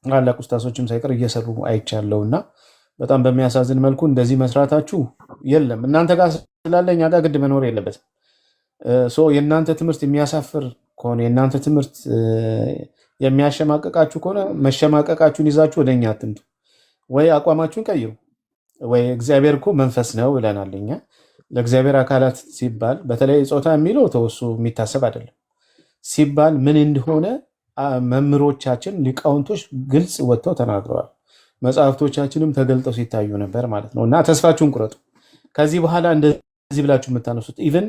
ታላላቅ ኡስታዞችም ሳይቀር እየሰሩ አይቻለው። እና በጣም በሚያሳዝን መልኩ እንደዚህ መስራታችሁ የለም እናንተ ጋር ስላለ እኛ ጋር ግድ መኖር የለበትም። የእናንተ ትምህርት የሚያሳፍር ከሆነ የእናንተ ትምህርት የሚያሸማቀቃችሁ ከሆነ መሸማቀቃችሁን ይዛችሁ ወደኛ አትምጡ፣ ወይ አቋማችሁን ቀይሩ፣ ወይ እግዚአብሔር እኮ መንፈስ ነው ብለናል። እኛ ለእግዚአብሔር አካላት ሲባል በተለይ ጾታ የሚለው ተወሱ የሚታሰብ አይደለም ሲባል ምን እንደሆነ መምህሮቻችን ሊቃውንቶች ግልጽ ወጥተው ተናግረዋል። መጽሐፍቶቻችንም ተገልጠው ሲታዩ ነበር ማለት ነው። እና ተስፋችሁን ቁረጡ። ከዚህ በኋላ እንደዚህ ብላችሁ የምታነሱት ኢቨን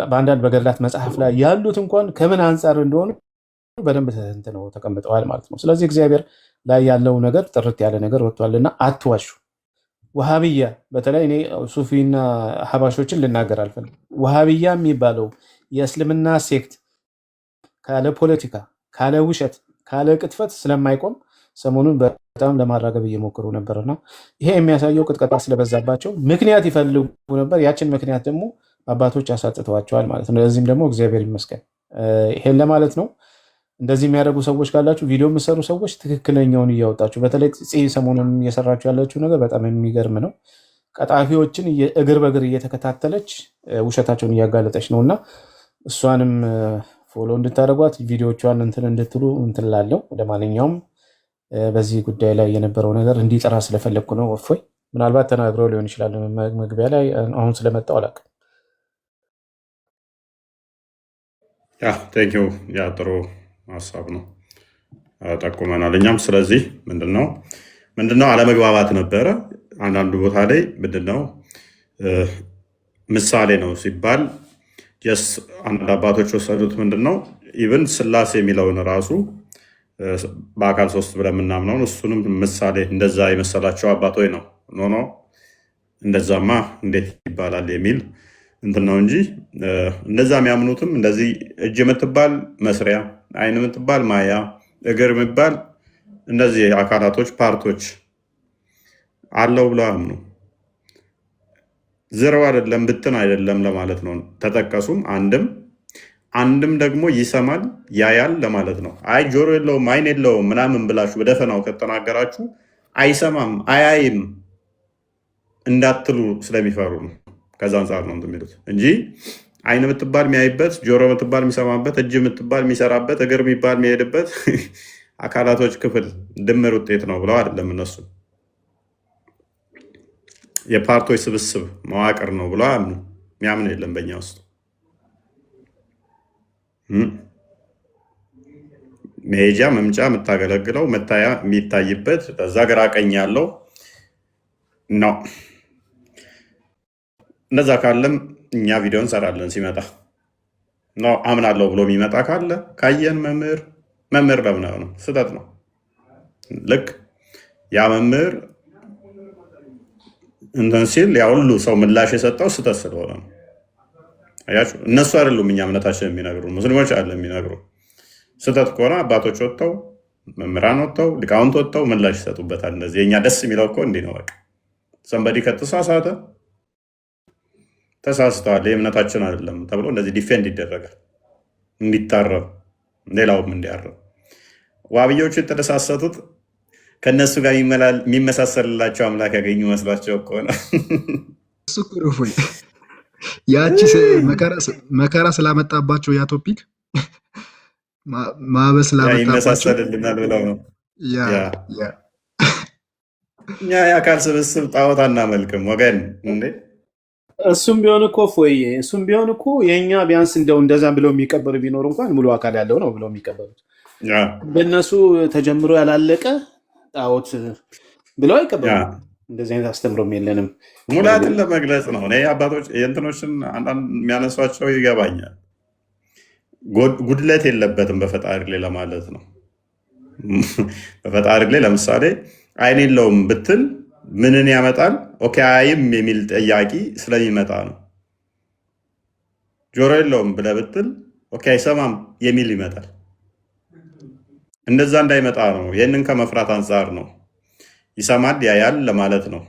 በአንዳንድ በገድላት መጽሐፍ ላይ ያሉት እንኳን ከምን አንጻር እንደሆኑ በደንብ ተንትነው ተቀምጠዋል ማለት ነው። ስለዚህ እግዚአብሔር ላይ ያለው ነገር ጥርት ያለ ነገር ወጥቷልና አትዋሹ። ውሃብያ በተለይ እኔ ሱፊና ሀባሾችን ልናገር አልፈልግም። ውሃብያ የሚባለው የእስልምና ሴክት ካለ ፖለቲካ፣ ካለ ውሸት፣ ካለ ቅጥፈት ስለማይቆም ሰሞኑን በጣም ለማራገብ እየሞከሩ ነበርና ይሄ የሚያሳየው ቅጥቀጣ ስለበዛባቸው ምክንያት ይፈልጉ ነበር። ያችን ምክንያት ደግሞ አባቶች አሳጥተዋቸዋል ማለት ነው። ለዚህም ደግሞ እግዚአብሔር ይመስገን። ይሄን ለማለት ነው። እንደዚህ የሚያደርጉ ሰዎች ካላችሁ፣ ቪዲዮ የምሰሩ ሰዎች ትክክለኛውን እያወጣችሁ፣ በተለይ ሰሞኑን እየሰራችሁ ያላችሁ ነገር በጣም የሚገርም ነው። ቀጣፊዎችን እግር በእግር እየተከታተለች ውሸታቸውን እያጋለጠች ነው እና እሷንም ፎሎ እንድታደርጓት ቪዲዮቿን እንትን እንድትሉ እንትን ላለው ወደ ማንኛውም በዚህ ጉዳይ ላይ የነበረው ነገር እንዲጠራ ስለፈለግኩ ነው። እፎይ ምናልባት ተናግረው ሊሆን ይችላል መግቢያ ላይ፣ አሁን ስለመጣው አላውቅም። ቴንኪው። ያ ጥሩ ሀሳብ ነው፣ ጠቁመናል እኛም። ስለዚህ ምንድነው አለመግባባት ነበረ አንዳንዱ ቦታ ላይ ምንድነው ምሳሌ ነው ሲባል አንድ አባቶች ወሰዱት። ምንድነው ኢቨን ስላሴ የሚለውን ራሱ በአካል ሶስት ብለን የምናምነውን እሱንም ምሳሌ እንደዛ የመሰላቸው አባቶች ነው። ኖ እንደዛማ እንዴት ይባላል የሚል እንትን ነው እንጂ እንደዛ የሚያምኑትም እንደዚህ እጅ የምትባል መስሪያ፣ አይን የምትባል ማያ፣ እግር የሚባል እነዚህ አካላቶች ፓርቶች አለው ብለው አምኑ። ዝረው አይደለም ብትን አይደለም ለማለት ነው ተጠቀሱም። አንድም ደግሞ ይሰማል ያያል ለማለት ነው። አይ ጆሮ የለውም አይን የለውም ምናምን ብላችሁ በደፈናው ከተናገራችሁ አይሰማም አያይም እንዳትሉ ስለሚፈሩ ነው። ከዛ አንጻር ነው የሚሉት እንጂ አይን የምትባል የሚያይበት፣ ጆሮ የምትባል የሚሰማበት፣ እጅ የምትባል የሚሰራበት፣ እግር የሚባል የሚሄድበት አካላቶች ክፍል ድምር ውጤት ነው ብለው አይደለም እነሱ። የፓርቶች ስብስብ መዋቅር ነው ብለው አያምኑ። የሚያምን የለም በእኛ ውስጥ። መሄጃ መምጫ የምታገለግለው መታያ የሚታይበት በዛ ግራ ቀኝ ያለው ነው። እንደዛ ካለም እኛ ቪዲዮ እንሰራለን። ሲመጣ ነው አምናለሁ ብሎ የሚመጣ ካለ ካየን መምህር መምህር ለምን አይሆንም? ስህተት ነው። ልክ ያ መምህር እንትን ሲል ያ ሁሉ ሰው ምላሽ የሰጠው ስህተት ስለሆነ ነው። አያችሁ፣ እነሱ አይደሉም እኛ እምነታችን የሚነግሩ ሙስሊሞች አለ የሚነግሩ። ስህተት ከሆነ አባቶች ወጥተው መምህራን ወጥተው ሊቃውንት ወጥተው ምላሽ ይሰጡበታል። እንደዚህ የእኛ ደስ የሚለው እኮ እንዲህ ነው። በቃ ሰንበዲ ከተሳሳተ ተሳስተዋል የእምነታችን አይደለም ተብሎ እንደዚህ ዲፌንድ ይደረጋል፣ እንዲታረም ሌላውም እንዲያረም። ዋብዮቹ የተደሳሰቱት ከእነሱ ጋር የሚመሳሰልላቸው አምላክ ያገኙ መስሏቸው ከሆነ እሱ እፎይ ያቺ መከራ ስላመጣባቸው ያ ቶፒክ ማበስ ስላመጣባቸው ይመሳሰልልናል ብለው ነው። እኛ የአካል ስብስብ ጣዖት አናመልክም ወገን እንዴ። እሱም ቢሆን እኮ እሱም ቢሆን እኮ የእኛ ቢያንስ እንደው እንደዛ ብለው የሚቀበሉ ቢኖር እንኳን ሙሉ አካል ያለው ነው ብለው የሚቀበሉት። በእነሱ ተጀምሮ ያላለቀ ጣዖት ብለው አይቀበሉም። እንደዚህ አይነት አስተምሮም የለንም። ሙላትን ለመግለጽ ነው። እኔ አባቶች የእንትኖችን አንዳንድ የሚያነሷቸው ይገባኛል። ጉድለት የለበትም በፈጣሪ ላይ ለማለት ነው። በፈጣሪ ላይ ለምሳሌ አይን የለውም ብትል ምንን ያመጣል? ኦኬ አይም የሚል ጥያቄ ስለሚመጣ ነው። ጆሮ የለውም ብለህ ብትል ኦኬ አይሰማም የሚል ይመጣል። እንደዛ እንዳይመጣ ነው። ይህንን ከመፍራት አንጻር ነው። ይሰማል ያያል ለማለት ነው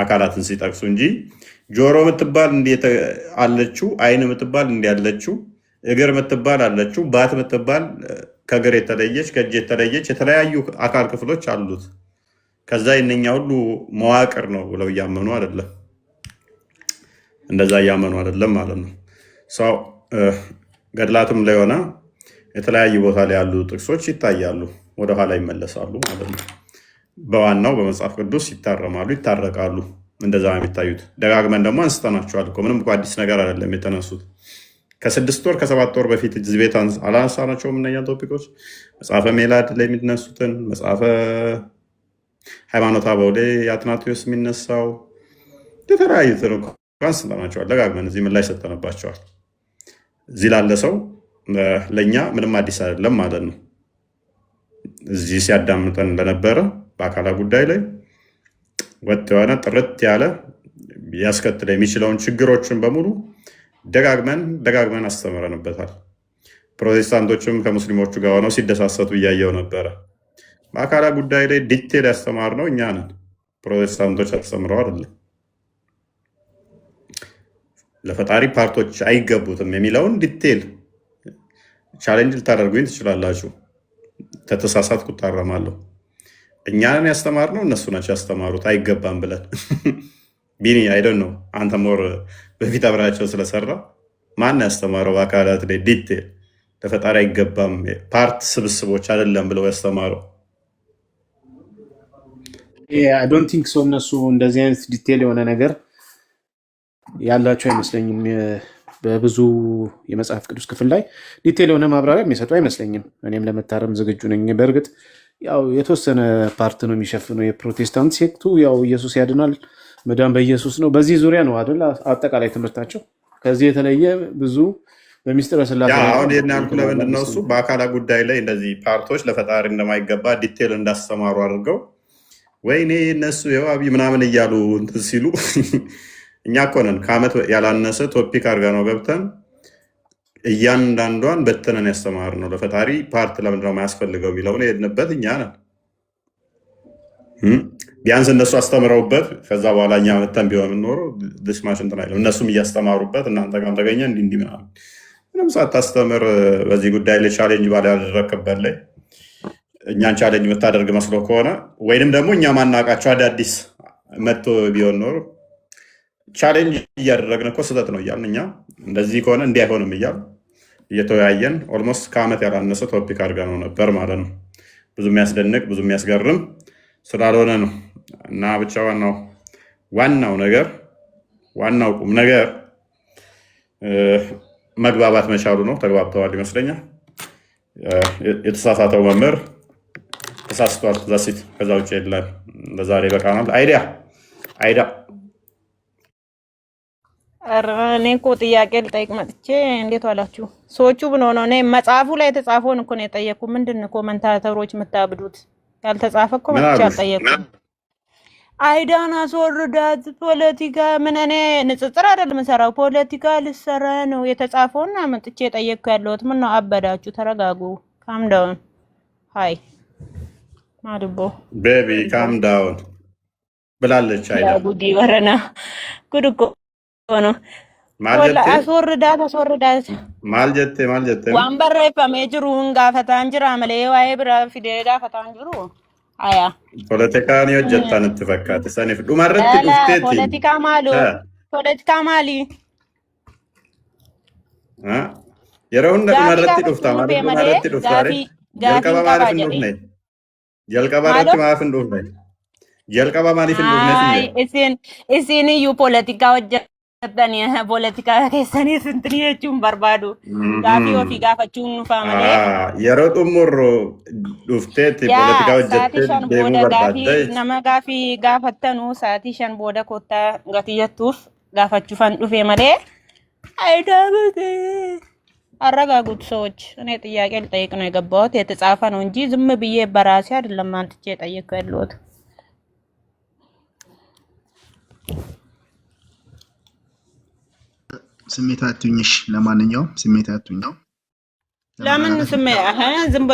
አካላትን ሲጠቅሱ እንጂ ጆሮ ምትባል እንዴት አለችው፣ አይን ምትባል እንዲህ አለችው፣ እግር ምትባል አለችው፣ ባት ምትባል ከእግር የተለየች ከእጅ የተለየች የተለያዩ አካል ክፍሎች አሉት። ከዛ የነኛ ሁሉ መዋቅር ነው ብለው እያመኑ አይደለም፣ እንደዛ እያመኑ አይደለም ማለት ነው። ሰው ገድላትም ላይ ሆነ የተለያዩ ቦታ ላይ ያሉ ጥቅሶች ይታያሉ፣ ወደኋላ ይመለሳሉ ማለት ነው። በዋናው በመጽሐፍ ቅዱስ ይታረማሉ፣ ይታረቃሉ። እንደዛ ነው የሚታዩት። ደጋግመን ደግሞ አንስተናቸዋል እኮ ምንም እኮ አዲስ ነገር አይደለም የተነሱት። ከ6 ወር ከ7 ወር በፊት እዚህ ቤት አላነሳናቸውም እነኛን ቶፒኮች። መጽሐፈ ሜላድ ላይ የሚነሱትን፣ መጽሐፈ ሃይማኖተ አበው ላይ የአትናቴዎስ የሚነሳው የተለያዩትን አንስተናቸዋል ደጋግመን። እዚህ ምላሽ ሰጠንባቸዋል። እዚህ ላለ ሰው ለእኛ ምንም አዲስ አይደለም ማለት ነው። እዚህ ሲያዳምጠን እንደነበረ በአካላ ጉዳይ ላይ ወጥ የሆነ ጥርት ያለ ያስከትለ የሚችለውን ችግሮችን በሙሉ ደጋግመን አስተምረንበታል። ፕሮቴስታንቶችም ከሙስሊሞቹ ጋር ሆነው ሲደሳሰቱ እያየው ነበረ። በአካላ ጉዳይ ላይ ዲቴል ያስተማርነው እኛ ነን፣ ፕሮቴስታንቶች አስተምረው አይደለም። ለፈጣሪ ፓርቶች አይገቡትም የሚለውን ዲቴል ቻሌንጅ ልታደርጉኝ ትችላላችሁ። ተተሳሳትኩ እታረማለሁ። እኛን ያስተማርነው እነሱ ናቸው ያስተማሩት አይገባም ብለን። ቢኒ አይደን ነው አንተ ሞር በፊት አብራቸው ስለሰራ ማን ያስተማረው በአካላት ላይ ዲቴል ለፈጣሪ አይገባም ፓርት ስብስቦች አይደለም ብለው ያስተማረው? አይ ዶንት ቲንክ ሶ። እነሱ እንደዚህ አይነት ዲቴል የሆነ ነገር ያላቸው አይመስለኝም። በብዙ የመጽሐፍ ቅዱስ ክፍል ላይ ዲቴል የሆነ ማብራሪያ የሚሰጡ አይመስለኝም። እኔም ለመታረም ዝግጁ ነኝ። በእርግጥ ያው የተወሰነ ፓርት ነው የሚሸፍነው። የፕሮቴስታንት ሴክቱ ያው ኢየሱስ ያድናል፣ መዳን በኢየሱስ ነው። በዚህ ዙሪያ ነው አይደል አጠቃላይ ትምህርታቸው። ከዚህ የተለየ ብዙ በሚስጥረ ስላሴ አሁን ይህን ያልኩ ለምንድን ነው? እሱ በአካላ ጉዳይ ላይ እንደዚህ ፓርቶች ለፈጣሪ እንደማይገባ ዲቴል እንዳስተማሩ አድርገው ወይኔ እነሱ የዋቢ ምናምን እያሉ እንትን ሲሉ እኛ እኮ ነን ከዓመት ያላነሰ ቶፒክ አድርጋ ነው ገብተን እያንዳንዷን በተነን ያስተማር ነው። ለፈጣሪ ፓርት ለምንድነው የማያስፈልገው የሚለውን የሄድንበት እኛ ነን። ቢያንስ እነሱ አስተምረውበት ከዛ በኋላ እኛ መተን ቢሆን ኖሮ ድስማሽ እንትን አይልም። እነሱም እያስተማሩበት እናንተ ጋር ተገኘ እንዲህ ምናምን ምንም ሳታስተምር በዚህ ጉዳይ ላይ ቻሌንጅ ባላደረክበት ላይ እኛን ቻሌንጅ የምታደርግ መስሎ ከሆነ ወይንም ደግሞ እኛ ማናቃቸው አዳዲስ መጥቶ ቢሆን ኖሮ ቻሌንጅ እያደረግን እኮ ስህተት ነው እያልን እኛ እንደዚህ ከሆነ እንዲህ አይሆንም እያል እየተወያየን ኦልሞስት ከዓመት ያላነሰ ቶፒክ አድርጋ ነው ነበር ማለት ነው። ብዙ የሚያስደንቅ ብዙ የሚያስገርም ስላልሆነ ነው። እና ብቻ ዋናው ነገር ዋናው ቁም ነገር መግባባት መቻሉ ነው። ተግባብተዋል ይመስለኛል። የተሳሳተው መምህር ተሳስቷል። ዛሲት ከዛ ውጭ የለም። ለዛሬ በቃናል። አይዲያ እኔ እኮ ጥያቄ ልጠይቅ መጥቼ እንዴት ዋላችሁ? ሰዎቹ ምን ሆነው ነው? መጽሐፉ ላይ የተጻፈውን እኮ ነው የጠየቅኩ። ምንድን ነው ኮመንታተሮች የምታብዱት? ያልተጻፈ እኮ መጥቼ አልጠየቅኩም። አይዳን አስወርዳት ፖለቲካ ምን እኔ ንጽጽር አይደለም የምሰራው ፖለቲካ ልሰራ ነው የተጻፈውና መጥቼ ጠየቅኩ ያለሁት። ምን ነው አበዳችሁ? ተረጋጉ። ካም ዳውን ሃይ ማድቦ ቤቢ ካም ዳውን ብላለች። አይዳ ጉዲ ወረና ጉድ እኮ ነው። ወላ አስወርዳት ማልጀቴ ዋንበረ ፈሜጅሩን ጋፈታን ጅራ መሌ ዋይ ብራ ፊዴ ጋፈታን ጅሩ አያ ፖለቲካን ይወጀታን ተፈካተ ሰኔፍ ዱማረት ዱፍቴት ፖለቲካ ማሊ የረውን ዱማረት ዱፍታ ማለት ዱማረት ዱፍታሪ ጀልቀባ ማሪፍ እንደሆነ ጀልቀባ ረት ማሪፍ እንደሆነ ጀልቀባ ማሪፍ እንደሆነ እሲን ዩ ፖለቲካ ወጀታን ፖለቲካ ከሰኔ ስንትኒ የቹን በርባዱ ጋፊ ወፊ ጋፈቹን ፋመሌ የሮ ጡሙር ዱፍቴት ፖለቲካ ወጀት ደሙ በርባደ ነማ ጋፊ ጋፈተኑ ሳቲሸን ቦደ ኮታ ጋቲየቱፍ ጋፈቹ ፈን ዱፌ መሌ አይዳብት አረጋጉት ሰዎች። እኔ ጥያቄ ልጠይቅ ነው የገባሁት። የተጻፈ ነው እንጂ ዝም ብዬ በራሴ አይደለም አንጥቼ ጠይቄ ያለሁት። ስሜት አትሁኝሽ። ለማንኛውም ስሜት አትሁኝ። ለምን ዝም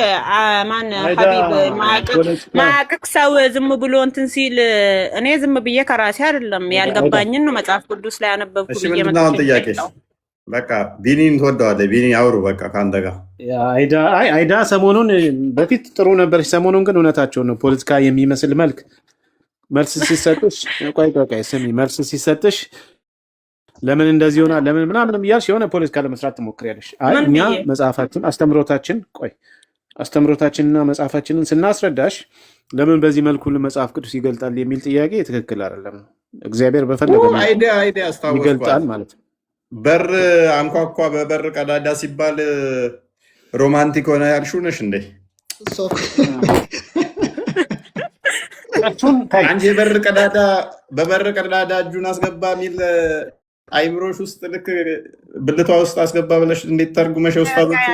ማን ሀቢብ ማያቅቅ ሰው ዝም ብሎ እንትን ሲል እኔ ዝም ብዬ ከራሴ አይደለም ያልገባኝን ነው መጽሐፍ ቅዱስ ላይ ያነበብኩ ብዬ መጥቼ በቃ ቢኒን ትወደዋለህ። ቢኒ አውሩ በቃ ከአንተ ጋር። አይዳ ሰሞኑን በፊት ጥሩ ነበረች። ሰሞኑን ግን እውነታቸውን ነው። ፖለቲካ የሚመስል መልስ ሲሰጥሽ ቆይ ስሚ፣ መልስ ሲሰጥሽ ለምን እንደዚህ ሆና ለምን ምናምን እያልሽ የሆነ ፖለቲካ ለመስራት ትሞክሪያለሽ። እኛ አስተምሮታችንና መጽሐፋችንን ስናስረዳሽ ለምን በዚህ መልኩ መጽሐፍ ቅዱስ ይገልጣል የሚል ጥያቄ ትክክል አይደለም። እግዚአብሔር በፈለገ ይገልጣል ማለት ነው። በር አንኳኳ በበር ቀዳዳ ሲባል ሮማንቲክ ሆነ ያልሽው ነሽ እንዴ? አንቺ በበር ቀዳዳ እጁን አስገባ የሚል አይምሮሽ ውስጥ ልክ ብልቷ ውስጥ አስገባ ብለሽ እንዴት ተርጉመሽ ኡስታዞቹ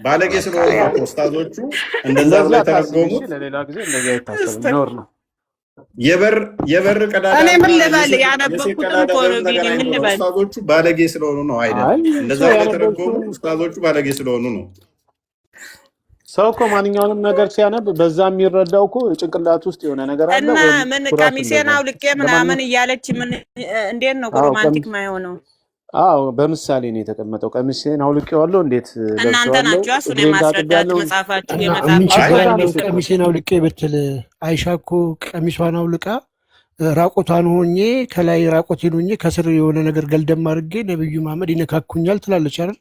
ባለጌ ስለሆኑ ኡስታዞቹ እንደዛ ብለው ተረጎሙት። ለሌላ ጊዜ እንደዚህ አይታሰብም፣ ነውር ነው። የበር ቀዳዳ እኔ ምን ልበል ያነበብኩት እኮ ነው። ቢኒ ምን ልበል ኡስታዞቹ ባለጌ ስለሆኑ ነው አይደል? እንደዛ ብለው ተረጎሙ። ኡስታዞቹ ባለጌ ስለሆኑ ነው። ሰው እኮ ማንኛውንም ነገር ሲያነብ በዛ የሚረዳው እኮ ጭንቅላት ውስጥ የሆነ ነገር አለ። እና ምን ቀሚሴን አውልቄ ምናምን እያለች ምን እንዴት ነው ሮማንቲክ ማይሆነው? አዎ በምሳሌ ነው የተቀመጠው። ቀሚሴን አውልቄዋለሁ እንዴት እናንተ ናችሁ እሱን የማስረዳት መጽሐፋችሁ የመጽሐፋችሁ ቀሚሴን አውልቄ ብትል አይሻ እኮ ቀሚሷን አውልቃ ራቆቷን ሆኜ ከላይ ራቆቴን ሆኜ ከስር የሆነ ነገር ገልደም አድርጌ ነብዩ መሐመድ ይነካኩኛል ትላለች አይደል?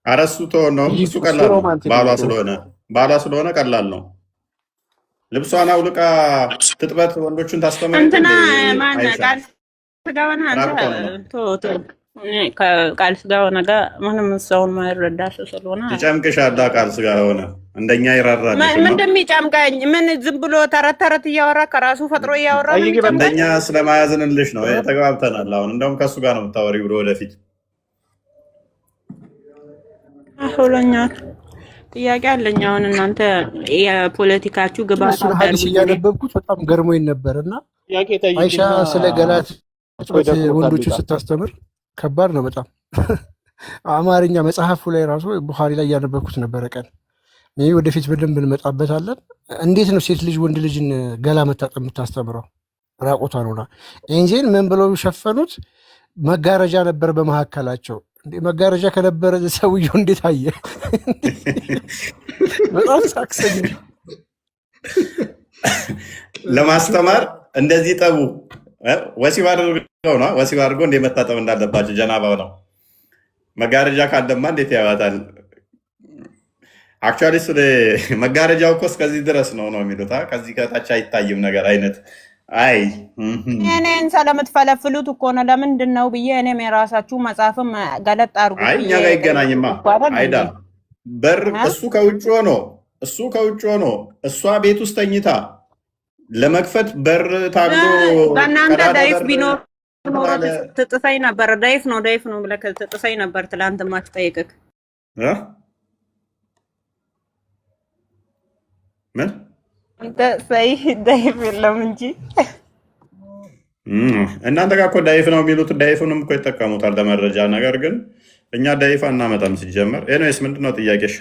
አረሱ ነው እሱ ቀላል ነው። ባሏ ስለሆነ ቀላል ነው። ልብሷን አውልቃ ትጥበት ወንዶቹን ታስተምር እንትና ማን ቃል ስጋውን አንተ ቃል ስጋ ሆነ ጋር ምንም ሰውን ማይረዳ ሰው ስለሆነ ይጨምቅሻል። ቃል ስጋ ሆነ እንደኛ ይራራል። ምን እንደሚጨምቀኝ ምን ዝም ብሎ ተረት እያወራ ከራሱ ፈጥሮ እያወራ እንደኛ ስለማያዝንልሽ ነው። ተግባብተናል። አሁን እንደውም ከሱ ጋር ነው የምታወሪው ብሎ ወደፊት ሁለኛል ጥያቄ አለኝ። አሁን እናንተ የፖለቲካችሁ ግባት ሀዲስ እያነበብኩት በጣም ገርሞኝ ነበር እና አይሻ ስለ ገላት ወንዶችን ስታስተምር ከባድ ነው በጣም አማርኛ መጽሐፉ ላይ ራሱ ቡኻሪ ላይ እያነበብኩት ነበረ ቀን ይህ ወደፊት በደንብ እንመጣበታለን። እንዴት ነው ሴት ልጅ ወንድ ልጅን ገላ መታጠብ የምታስተምረው? ራቆቷን ሆና ኢንጂን ምን ብለው ሸፈኑት? መጋረጃ ነበር በመካከላቸው። መጋረጃ ከነበረ ሰውየው እንዴት አየ? በጣም ሳክሰኝ ለማስተማር እንደዚህ ጠቡ ወሲብ አድርገው ነው ወሲብ አድርገው እንዴት መታጠብ እንዳለባቸው ጀናባው ነው። መጋረጃ ካለማ እንዴት ያዋጣል? አክቹዋሊ ስለ መጋረጃው እኮ እስከዚህ ድረስ ነው የሚሉት። ከዚህ ከታች አይታይም ነገር አይነት አይ እኔን ስለምትፈለፍሉት እኮ ነው። ለምንድን ነው ብዬ እኔም የራሳችሁ መጽሐፍም ገለጥ አድርጉ። አይ እኛ ጋር ይገናኝማ አይዳ በር እሱ ከውጭ ሆኖ እሷ ቤት ውስጥ ተኝታ ለመክፈት በር ታግሎ በእናንተ ዳይፍ ቢኖር ኖሮ ትጥሰኝ ነበር። ዳይፍ ነው ብለህ ትጥሰኝ ነበር። ትላንት ማትጠይቅህ ምን ተሰይ ዳይፍ የለም እንጂ እናንተ ጋር እኮ ዳይፍ ነው የሚሉት። ዳይፉንም እኮ ይጠቀሙታል ለመረጃ። ነገር ግን እኛ ዳይፍ አናመጣም ሲጀመር። ኤኒዌይስ ምንድን ነው ጥያቄሽ?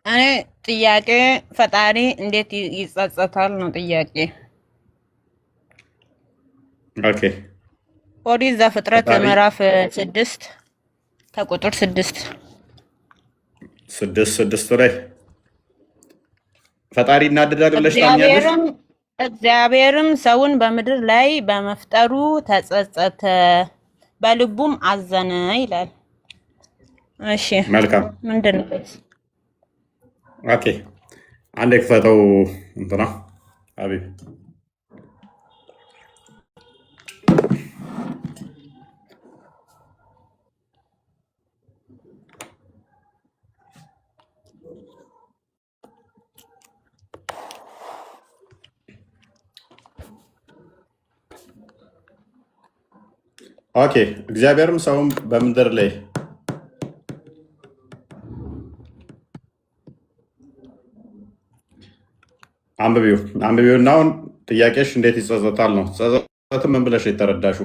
እኔ ጥያቄ ፈጣሪ እንዴት ይጸጸታል ነው ጥያቄ። ኦኬ ኦሪት ዘፍጥረት ምዕራፍ 6 ከቁጥር 6 ላይ ፈጣሪ እናድዳል ብለሽ ታምኛለሽ? እግዚአብሔርም ሰውን በምድር ላይ በመፍጠሩ ተጸጸተ፣ በልቡም አዘነ ይላል። እሺ መልካም ምንድን ነው? ኦኬ አንዴ ክፈተው እንትና አቢብ ኦኬ እግዚአብሔርም ሰውን በምድር ላይ አንብቢው እና አሁን ጥያቄሽ እንዴት ይጸጸታል ነው። ጸጸትም ምን ብለሽ የተረዳሹ?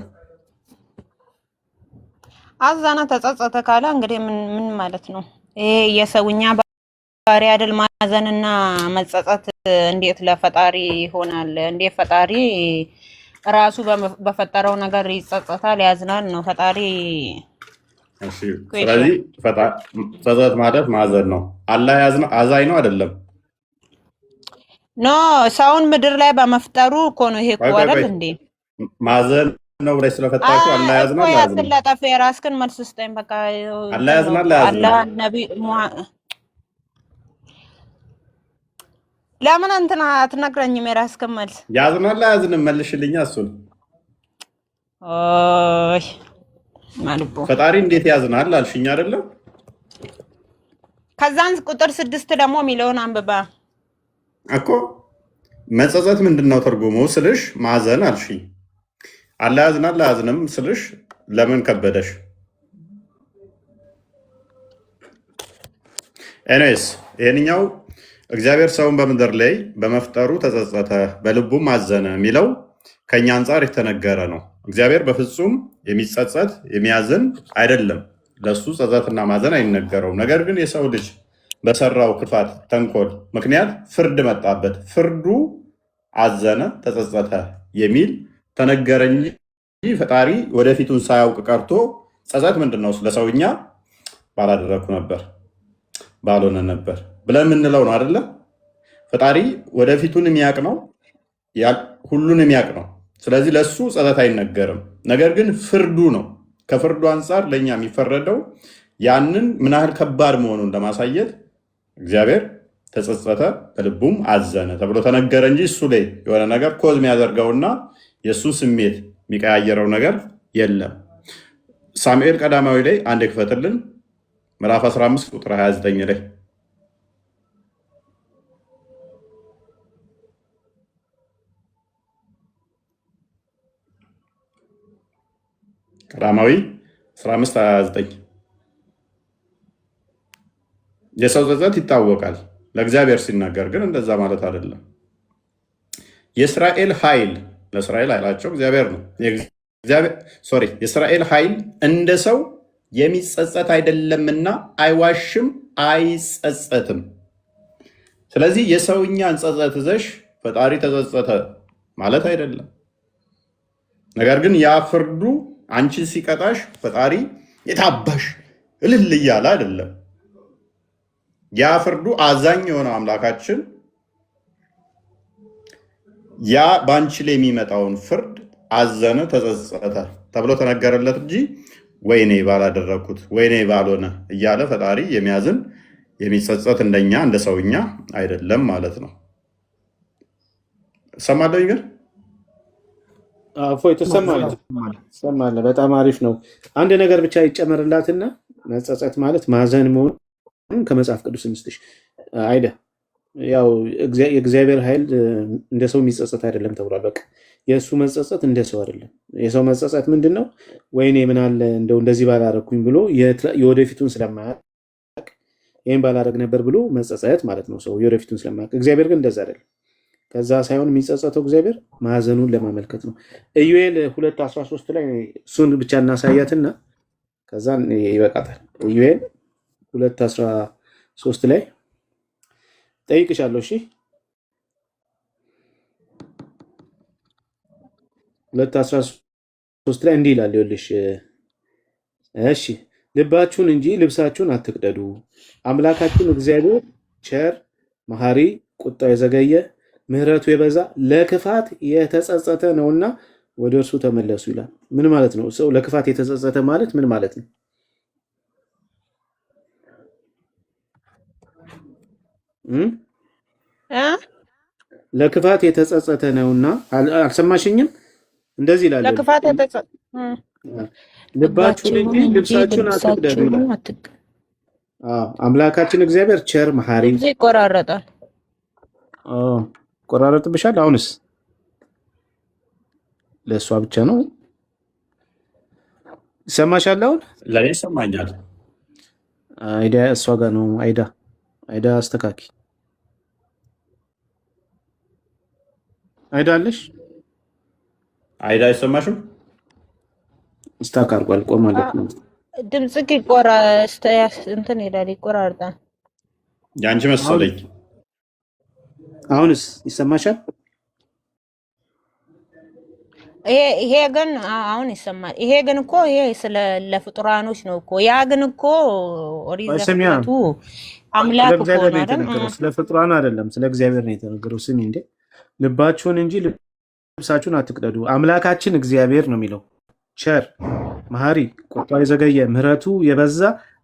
አዛና ተጸጸተ ካለ እንግዲህ ምን ማለት ነው? ይሄ የሰውኛ ባህሪ አይደል? ማዘንና መጸጸት እንዴት ለፈጣሪ ይሆናል? እንዴት ፈጣሪ ራሱ በፈጠረው ነገር ይጸጸታል ያዝናል ነው ፈጣሪ? እሺ ስለዚህ ጸጸት ማለት ማዘን ነው። አላህ አዛኝ ነው አይደለም? ኖ ሰውን ምድር ላይ በመፍጠሩ እኮ ነው። ይሄ እኮ አይደል እንዴ ማዘን ነው ብለሽ ስለፈጠራችሁ አላህ ያዝናል አያዝንም? ለጠፍ የራስህን መልስ ስጠኝ በቃ። አላህ ያዝናል አያዝንም? አላህ ነቢ ለምን እንትና አትነግረኝም? የራስህን መልስ። ያዝናል አያዝንም? መልሽልኛ እሱን። ኦይ ማልቦ ፈጣሪ እንዴት ያዝናል አልሽኝ አይደለም? ከዛን ቁጥር 6 ደግሞ የሚለውን አንብባ እኮ መጸጸት ምንድን ነው ትርጉሙ ስልሽ ማዘን አልሽኝ። አላህ ያዝናል አያዝንም ስልሽ ለምን ከበደሽ? ኤኒዌይስ ይሄንኛው እግዚአብሔር ሰውን በምድር ላይ በመፍጠሩ ተጸጸተ በልቡም አዘነ የሚለው ከኛ አንጻር የተነገረ ነው። እግዚአብሔር በፍጹም የሚጸጸት የሚያዝን አይደለም። ለሱ ጸጸትና ማዘን አይነገረውም። ነገር ግን የሰው ልጅ በሰራው ክፋት ተንኮል ምክንያት ፍርድ መጣበት። ፍርዱ አዘነ ተጸጸተ የሚል ተነገረ እንጂ ፈጣሪ ወደፊቱን ሳያውቅ ቀርቶ ጸጸት ምንድን ነው ለሰውኛ ባላደረግኩ ነበር ባልሆነ ነበር ብለን የምንለው ነው አይደለ? ፈጣሪ ወደፊቱን የሚያውቅ ነው፣ ሁሉን የሚያውቅ ነው። ስለዚህ ለሱ ጸጸት አይነገርም። ነገር ግን ፍርዱ ነው። ከፍርዱ አንጻር ለእኛ የሚፈረደው ያንን ምን ያህል ከባድ መሆኑን ለማሳየት እግዚአብሔር ተጸጸተ በልቡም አዘነ ተብሎ ተነገረ እንጂ እሱ ላይ የሆነ ነገር ኮዝ የሚያደርገውና የእሱ ስሜት የሚቀያየረው ነገር የለም። ሳሙኤል ቀዳማዊ ላይ አንድ ክፈትልን፣ ምዕራፍ 15 ቁጥር 29 ላይ ቀዳማዊ 15:29 የሰው ጸጸት ይታወቃል። ለእግዚአብሔር ሲናገር ግን እንደዛ ማለት አይደለም። የእስራኤል ኃይል ለእስራኤል ኃይላቸው እግዚአብሔር ነው። የእስራኤል ኃይል እንደ ሰው የሚጸጸት አይደለምና አይዋሽም፣ አይጸጸትም። ስለዚህ የሰውኛን ጸጸት ይዘሽ ፈጣሪ ተጸጸተ ማለት አይደለም። ነገር ግን ያ ፍርዱ አንቺን ሲቀጣሽ ፈጣሪ የታባሽ እልል እያለ አይደለም። ያ ፍርዱ አዛኝ የሆነው አምላካችን ያ በአንቺ ላይ የሚመጣውን ፍርድ አዘነ ተጸጸተ ተብሎ ተነገረለት እንጂ ወይኔ ባላደረግኩት ወይኔ ባልሆነ እያለ ፈጣሪ የሚያዝን የሚጸጸት እንደኛ እንደ ሰውኛ አይደለም ማለት ነው። ሰማለኝ ግን እፎይ ትሰማለህ? በጣም አሪፍ ነው። አንድ ነገር ብቻ ይጨመርላትና መጸጸት ማለት ማዘን መሆኑን ከመጽሐፍ ቅዱስ እንስጥሽ አይደ ያው የእግዚአብሔር ኃይል እንደ ሰው የሚጸጸት አይደለም ተብሏል። በቃ የእሱ መጸጸት እንደ ሰው አይደለም። የሰው መጸጸት ምንድን ነው? ወይኔ ምን አለ እንደው እንደዚህ ባላረኩኝ ብሎ የወደፊቱን ስለማያውቅ ይህን ባላረግ ነበር ብሎ መጸጸት ማለት ነው። ሰው የወደፊቱን ስለማያውቅ። እግዚአብሔር ግን እንደዛ አይደለም። ከዛ ሳይሆን የሚጸጸተው እግዚአብሔር ማዕዘኑን ለማመልከት ነው። ኢዩኤል 2:13 ላይ እሱን ብቻ እናሳያትና ከዛ ይበቃታል። ኢዩኤል 2:13 ላይ ጠይቅሻለሁ። እሺ 2:13 ላይ እንዲህ ይላል። ይኸውልሽ እሺ ልባችሁን እንጂ ልብሳችሁን አትቅደዱ። አምላካችን እግዚአብሔር ቸር መሐሪ፣ ቁጣው የዘገየ ምሕረቱ የበዛ ለክፋት የተጸጸተ ነውና ወደ እርሱ ተመለሱ ይላል። ምን ማለት ነው? ሰው ለክፋት የተጸጸተ ማለት ምን ማለት ነው? ለክፋት የተጸጸተ ነውና አልሰማሽኝም? እንደዚህ ይላል። ለክፋት የተጸጸተ ልባችሁን እንጂ ልብሳችሁን አትቅደዱ ይላል። አምላካችን እግዚአብሔር ቸር መሐሪ። ይቆራረጣል። ቆራረጥብሻል። አሁንስ ለእሷ ብቻ ነው ይሰማሻል? አሁን ለእኔ ይሰማኛል። አይዳ እሷ ጋር ነው። አይዳ አስተካኪ። አይዳ አለሽ? አይዳ አይሰማሽም? ስታክ አድርጓል። ቆማለት ነው። ድምፅክ እንትን ይላል፣ ይቆራርጣል። የአንቺ መሰለኝ። አሁንስ ይሰማሻል? ይሄ ግን አሁን ይሰማል። ይሄ ግን እኮ ይሄ ስለ ለፍጡራኖች ነው እኮ። ያ ግን እኮ ኦሪዘቱ አምላክ እኮ ነው አይደል? ስለ ፍጡራን አይደለም፣ ስለ እግዚአብሔር ነው የተነገረው። ስሚ እንዴ ልባችሁን እንጂ ልብሳችሁን አትቅደዱ። አምላካችን እግዚአብሔር ነው የሚለው ቸር መሐሪ፣ ቁጣው የዘገየ ምሕረቱ የበዛ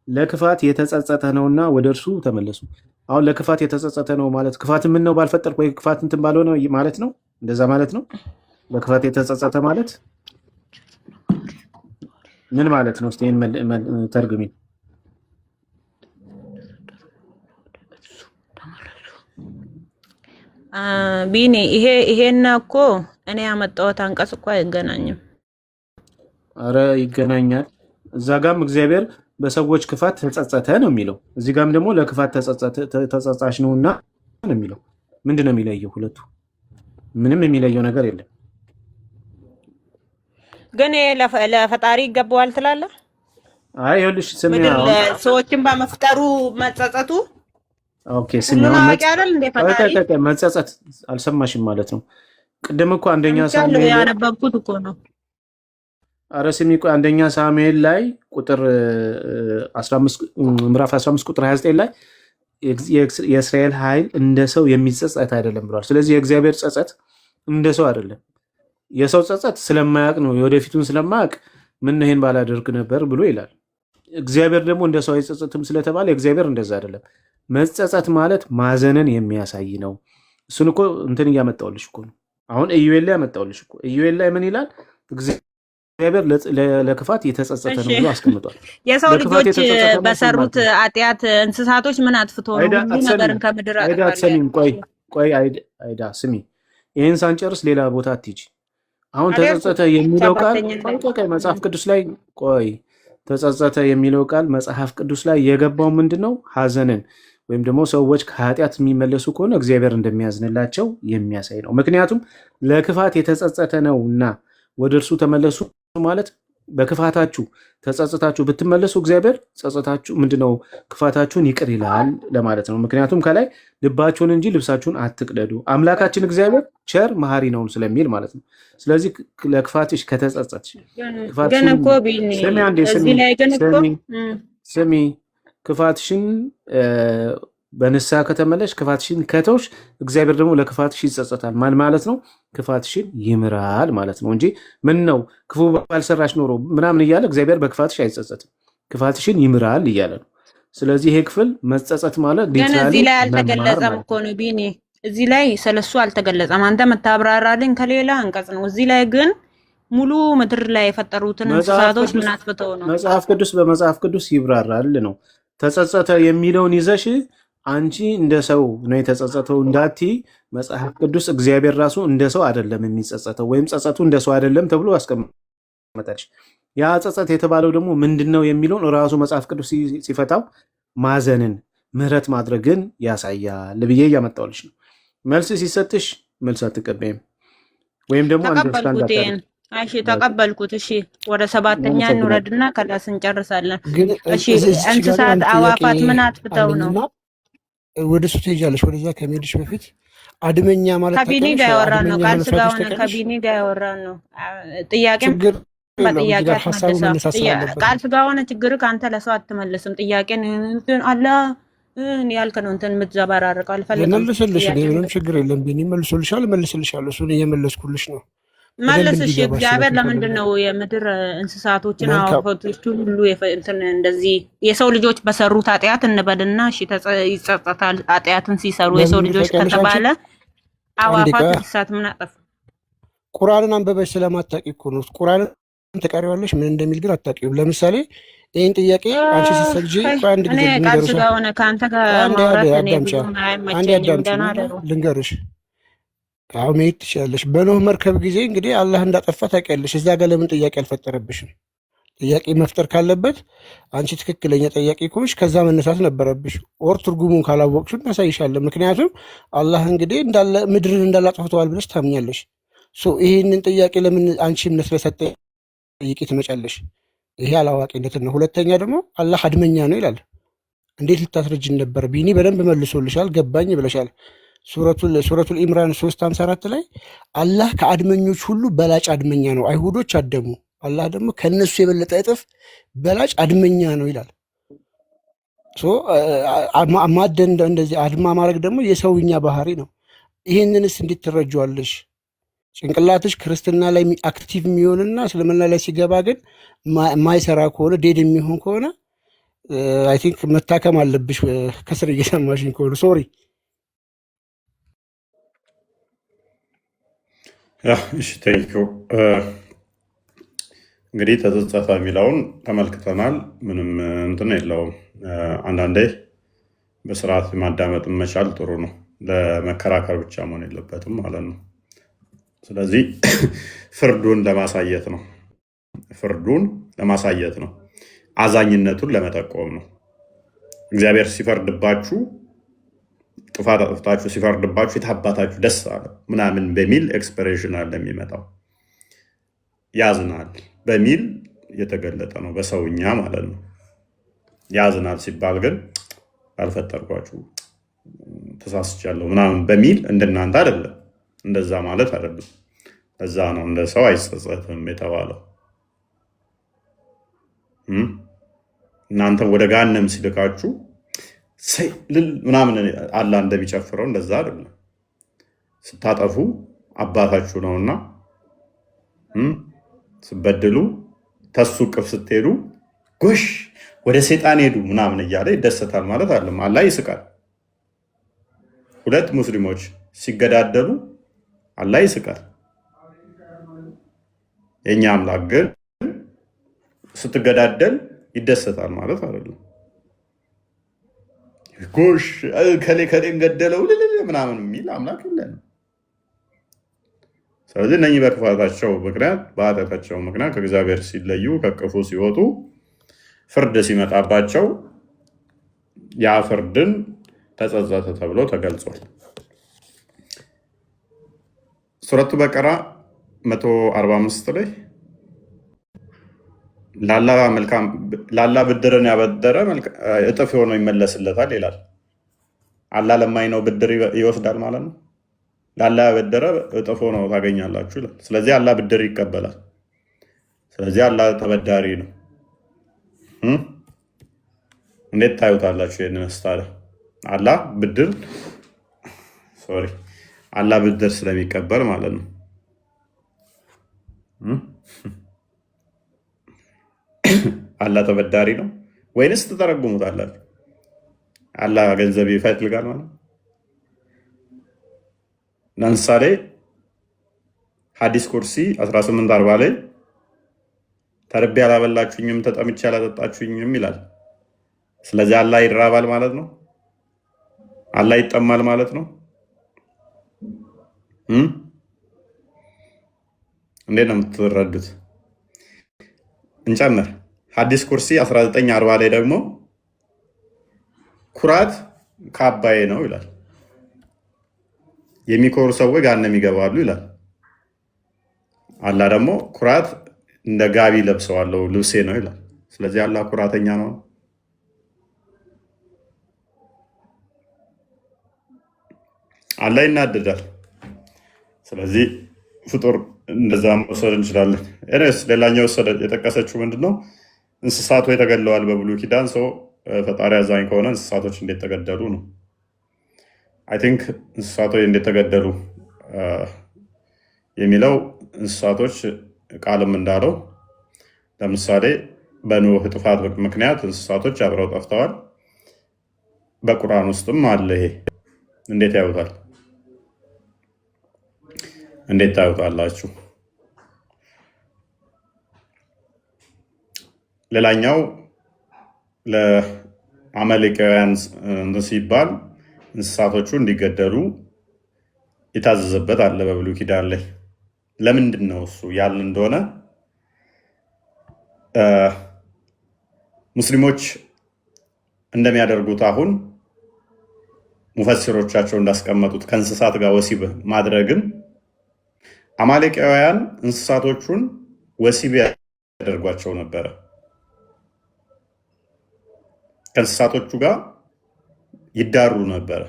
ለክፋት የተጸጸተ ነውና ወደ እርሱ ተመለሱ። አሁን ለክፋት የተጸጸተ ነው ማለት ክፋት ምን ነው ባልፈጠርኩ ወይ ክፋት እንትን ባልሆነ ማለት ነው። እንደዛ ማለት ነው። ለክፋት የተጸጸተ ማለት ምን ማለት ነው? እስቲ ተርጉሚ። ቢኒ ይሄና እኮ እኔ ያመጣሁት አንቀጽ እኮ አይገናኝም። አረ ይገናኛል። እዛ ጋም እግዚአብሔር በሰዎች ክፋት ተጸጸተ ነው የሚለው፣ እዚህ ጋም ደግሞ ለክፋት ተጸጻሽ ነውና ነው የሚለው። ምንድን ነው የሚለየው? ሁለቱ ምንም የሚለየው ነገር የለም። ግን ለፈጣሪ ይገባዋል ትላለህ? አይ ይኸውልሽ ስሚ፣ ሰዎችን በመፍጠሩ መጸጸቱ ኦኬ፣ ስሚ መጸጸት አልሰማሽም ማለት ነው። ቅድም እኮ አንደኛ ሳሙኤል ያነበብኩት እኮ ነው። አረ ስሚ ቆይ፣ አንደኛ ሳሙኤል ላይ ቁጥር 15 ምዕራፍ 15 ቁጥር 29 ላይ የእስራኤል ኃይል እንደ ሰው የሚጸጸት አይደለም ብሏል። ስለዚህ የእግዚአብሔር ጸጸት እንደ ሰው አይደለም። የሰው ጸጸት ስለማያውቅ ነው፣ የወደፊቱን ስለማያውቅ ምን ይሄን ባላደርግ ነበር ብሎ ይላል። እግዚአብሔር ደግሞ እንደ ሰው አይጸጸትም ስለተባለ እግዚአብሔር እንደዛ አይደለም። መጸጸት ማለት ማዘንን የሚያሳይ ነው። እሱን እኮ እንትን እያመጣሁልሽ እኮ ነው። አሁን ኢዩኤል ላይ ያመጣሁልሽ እኮ። ኢዩኤል ላይ ምን ይላል? እግዚአብሔር ለክፋት የተጸጸተ ነው ብሎ አስቀምጧል። የሰው ልጆች በሰሩት ኃጢአት እንስሳቶች ምን አጥፍቶ ነው ሁሉ ነገርን ከምድር አጥፋለሁ? ቆይ አይዳ ስሚ፣ ይህን ሳንጨርስ ሌላ ቦታ አትሂጂ። አሁን ተጸጸተ የሚለው ቃል መጽሐፍ ቅዱስ ላይ ተጸጸተ የሚለው ቃል መጽሐፍ ቅዱስ ላይ የገባው ምንድን ነው? ሐዘንን ወይም ደግሞ ሰዎች ከኃጢአት የሚመለሱ ከሆነ እግዚአብሔር እንደሚያዝንላቸው የሚያሳይ ነው። ምክንያቱም ለክፋት የተጸጸተ ነው እና ወደ እርሱ ተመለሱ ማለት በክፋታችሁ ተጸጽታችሁ ብትመለሱ እግዚአብሔር ጸጸታችሁ ምንድነው ክፋታችሁን ይቅር ይላል ለማለት ነው። ምክንያቱም ከላይ ልባችሁን እንጂ ልብሳችሁን አትቅደዱ አምላካችን እግዚአብሔር ቸር መሐሪ ነው ስለሚል ማለት ነው። ስለዚህ ለክፋትሽ ከተጸጸትሽ ስሚ ክፋትሽን በንስሐ ከተመለሽ ክፋትሽን ከተውሽ እግዚአብሔር ደግሞ ለክፋትሽ ይጸጸታል ማለት ነው። ክፋትሽን ይምራል ማለት ነው እንጂ ምን ነው ክፉ ባልሰራሽ ኖሮ ምናምን እያለ እግዚአብሔር በክፋትሽ አይጸጸትም፣ ክፋትሽን ይምራል እያለ ነው። ስለዚህ ይሄ ክፍል መጸጸት ማለት እዚህ ላይ አልተገለጸም እኮ ነው ቢኒ፣ እዚህ ላይ ስለሱ አልተገለጸም። አንተ መታብራራልኝ ከሌላ አንቀጽ ነው። እዚህ ላይ ግን ሙሉ ምድር ላይ የፈጠሩትን እንስሳቶች ምን አጥፍተው ነው? በመጽሐፍ ቅዱስ ይብራራል ነው። ተጸጸተ የሚለውን ይዘሽ አንቺ እንደ ሰው ነው የተጸጸተው እንዳቲ መጽሐፍ ቅዱስ እግዚአብሔር ራሱ እንደ ሰው አይደለም የሚጸጸተው ወይም ጸጸቱ እንደ ሰው አይደለም ተብሎ አስቀመጠች። ያ ጸጸት የተባለው ደግሞ ምንድን ነው የሚለውን ራሱ መጽሐፍ ቅዱስ ሲፈታው ማዘንን፣ ምህረት ማድረግን ያሳያል ብዬ እያመጣሁልሽ ነው። መልስ ሲሰጥሽ መልስ አትቀበይም ወይም ደግሞ ተቀበልኩት። እሺ ወደ 7ኛ እንውረድና ከላስ እንጨርሳለን። እሺ እንስሳት፣ አዋፋት ምን አጥፍተው ነው? ወደ እሱ ትሄጃለሽ። ወደዛ ከመሄድሽ በፊት አድመኛ ማለት ከቢኒ ጋር ያወራን ነው። ቃል ስጋ ሆነ ከቢኒ ጋር ያወራን ነው። ጥያቄም በጥያቄ ቃል ስጋ ሆነ ችግር ከአንተ ለሰው አትመልስም። ጥያቄን አለ ያልከ ነው እንትን የምትዘባራርቀው አልፈልግም። መልስልሽ ምንም ችግር የለም። ቢኒ መልሶልሻል፣ መልስልሻለሁ። እሱን እየመለስኩልሽ ነው። መልስሽ እግዚአብሔር ለምንድን ነው የምድር እንስሳቶችን አዋፋቶችን ሁሉ እንደዚህ የሰው ልጆች በሰሩት ኃጢአት እንበልና እሺ ይጸጸታል ኃጢአትን ሲሰሩ የሰው ልጆች ከተባለ አዋፋት እንስሳት ምን አጠፉ? ቁርአንን አንበበሽ ስለማታውቂ እኮ ነው። ቁርአንን ትቀሪዋለሽ ምን እንደሚል ግን አታውቂውም። ለምሳሌ ይህን ጥያቄ አንቺ ስትሰግጂ አንድ ጊዜ ልንገርሽ አሁን መሄድ ትችላለሽ። በኖህ መርከብ ጊዜ እንግዲህ አላህ እንዳጠፋ ታውቂያለሽ። እዛ ጋር ለምን ጥያቄ አልፈጠረብሽም? ጥያቄ መፍጠር ካለበት አንቺ ትክክለኛ ጥያቄ ከሆንሽ ከዛ መነሳት ነበረብሽ። ኦር ትርጉሙን ካላወቅሽ እናሳይሻለን። ምክንያቱም አላህ እንግዲህ ምድርን እንዳላጠፍተዋል ብለሽ ታምኛለሽ። ይህንን ጥያቄ ለምን አንቺ እምነት ለሰጠ ጥያቄ ትመጫለሽ? ይሄ አላዋቂነት ነው። ሁለተኛ ደግሞ አላህ አድመኛ ነው ይላል። እንዴት ልታስረጅን ነበር? ቢኒ በደንብ መልሶልሻል፣ ገባኝ ብለሻል። ሱረቱል ኢምራን 3:54 ላይ አላህ ከአድመኞች ሁሉ በላጭ አድመኛ ነው። አይሁዶች አደሙ፣ አላህ ደግሞ ከነሱ የበለጠ እጥፍ በላጭ አድመኛ ነው ይላል። ማደን እንደዚህ አድማ ማድረግ ደግሞ የሰውኛ ባህሪ ነው። ይህንንስ እንዴት ትረጇዋለሽ? ጭንቅላትሽ ክርስትና ላይ አክቲቭ የሚሆንና እስልምና ላይ ሲገባ ግን ማይሰራ ከሆነ ዴድ የሚሆን ከሆነ አይ ቲንክ መታከም አለብሽ። ከስር እየሰማሽኝ ከሆነ ሶሪ። እሺ ቴንኪው። እንግዲህ ተጸጸተ የሚለውን ተመልክተናል። ምንም እንትን የለውም። አንዳንዴ በስርዓት ማዳመጥ መቻል ጥሩ ነው። ለመከራከር ብቻ መሆን የለበትም ማለት ነው። ስለዚህ ፍርዱን ለማሳየት ነው። ፍርዱን ለማሳየት ነው። አዛኝነቱን ለመጠቆም ነው። እግዚአብሔር ሲፈርድባችሁ ጥፋት አጥፍታችሁ ሲፈርድባችሁ የታባታችሁ ደስ አለ ምናምን በሚል ኤክስፕሬሽን አለ የሚመጣው። ያዝናል በሚል የተገለጠ ነው፣ በሰውኛ ማለት ነው። ያዝናል ሲባል ግን ያልፈጠርኳችሁ ተሳስቻለሁ ምናምን በሚል እንደናንተ አይደለም፣ እንደዛ ማለት አይደለም። እዛ ነው እንደ ሰው አይጸጸትም የተባለው። እናንተ ወደ ጋነም ሲልካችሁ ምናምን አላ እንደሚጨፍረው እንደዛ አይደለም። ስታጠፉ አባታችሁ ነውና ስበድሉ ተሱ ቅፍ ስትሄዱ ጎሽ ወደ ሴጣን ሄዱ ምናምን እያለ ይደሰታል ማለት አለም። አላ ይስቃል። ሁለት ሙስሊሞች ሲገዳደሉ አላ ይስቃል። የኛ አምላክ ግን ስትገዳደል ይደሰታል ማለት አይደለም። ጎሽ ከሌ ከሌን ገደለው ምናምን የሚል አምላክ የለንም። ስለዚህ እነኚህ በክፋታቸው ምክንያት በኃጢአታቸው ምክንያት ከእግዚአብሔር ሲለዩ ከቅፉ ሲወጡ ፍርድ ሲመጣባቸው ያ ፍርድን ተጸጸተ ተብሎ ተገልጿል። ሱረቱ በቀራ 145 ላይ ላላ ብድርን ያበደረ እጥፍ ሆኖ ይመለስለታል ይላል። አላ ለማይነው ብድር ይወስዳል ማለት ነው። ላላ ያበደረ እጥፍ ሆኖ ታገኛላችሁ ይላል። ስለዚህ አላ ብድር ይቀበላል። ስለዚህ አላ ተበዳሪ ነው። እንዴት ታዩታላችሁ? ይህንን ስታለ አላ ብድር ስለሚቀበል ማለት ነው። አላ ተበዳሪ ነው ወይንስ ትተረጉሙታላችሁ? አላ ገንዘብ ይፈልጋል ማለት ነው። ለምሳሌ ሐዲስ ኩርሲ 1840 ላይ ተርቤ አላበላችሁኝም፣ ተጠምቼ አላጠጣችሁኝም ይላል። ስለዚህ አላ ይራባል ማለት ነው። አላህ ይጠማል ማለት ነው? እንዴት ነው የምትረዱት? እንጨምር። ሐዲስ ኩርሲ 1940 ላይ ደግሞ ኩራት ከአባዬ ነው ይላል። የሚኮሩ ሰዎች ገሃነም ይገባሉ ይላል። አላህ ደግሞ ኩራት እንደ ጋቢ ለብሰዋለሁ ልብሴ ነው ይላል። ስለዚህ አላህ ኩራተኛ ነው? አላህ ይናደዳል። ስለዚህ ፍጡር እንደዛ መውሰድ እንችላለን። እኔስ ሌላኛው የጠቀሰችው ምንድነው? እንስሳቱ የተገለዋል በብሉይ ኪዳን። ሰው ፈጣሪ አዛኝ ከሆነ እንስሳቶች እንዴት ተገደሉ ነው። አይ ቲንክ እንስሳቶች እንዴት ተገደሉ የሚለው እንስሳቶች ቃልም እንዳለው ለምሳሌ በኖህ ጥፋት ምክንያት እንስሳቶች አብረው ጠፍተዋል። በቁርአን ውስጥም አለ ይሄ። እንዴት ያዩታል? እንዴት ታዩታላችሁ? ሌላኛው ለአማሌቃውያን ሲባል እንስሳቶቹ እንዲገደሉ የታዘዘበት አለ በብሉይ ኪዳን ላይ። ለምንድን ነው እሱ ያልን እንደሆነ ሙስሊሞች እንደሚያደርጉት አሁን ሙፈሲሮቻቸው እንዳስቀመጡት ከእንስሳት ጋር ወሲብ ማድረግን አማሌቃውያን እንስሳቶቹን ወሲብ ያደርጓቸው ነበረ። ከእንስሳቶቹ ጋር ይዳሩ ነበረ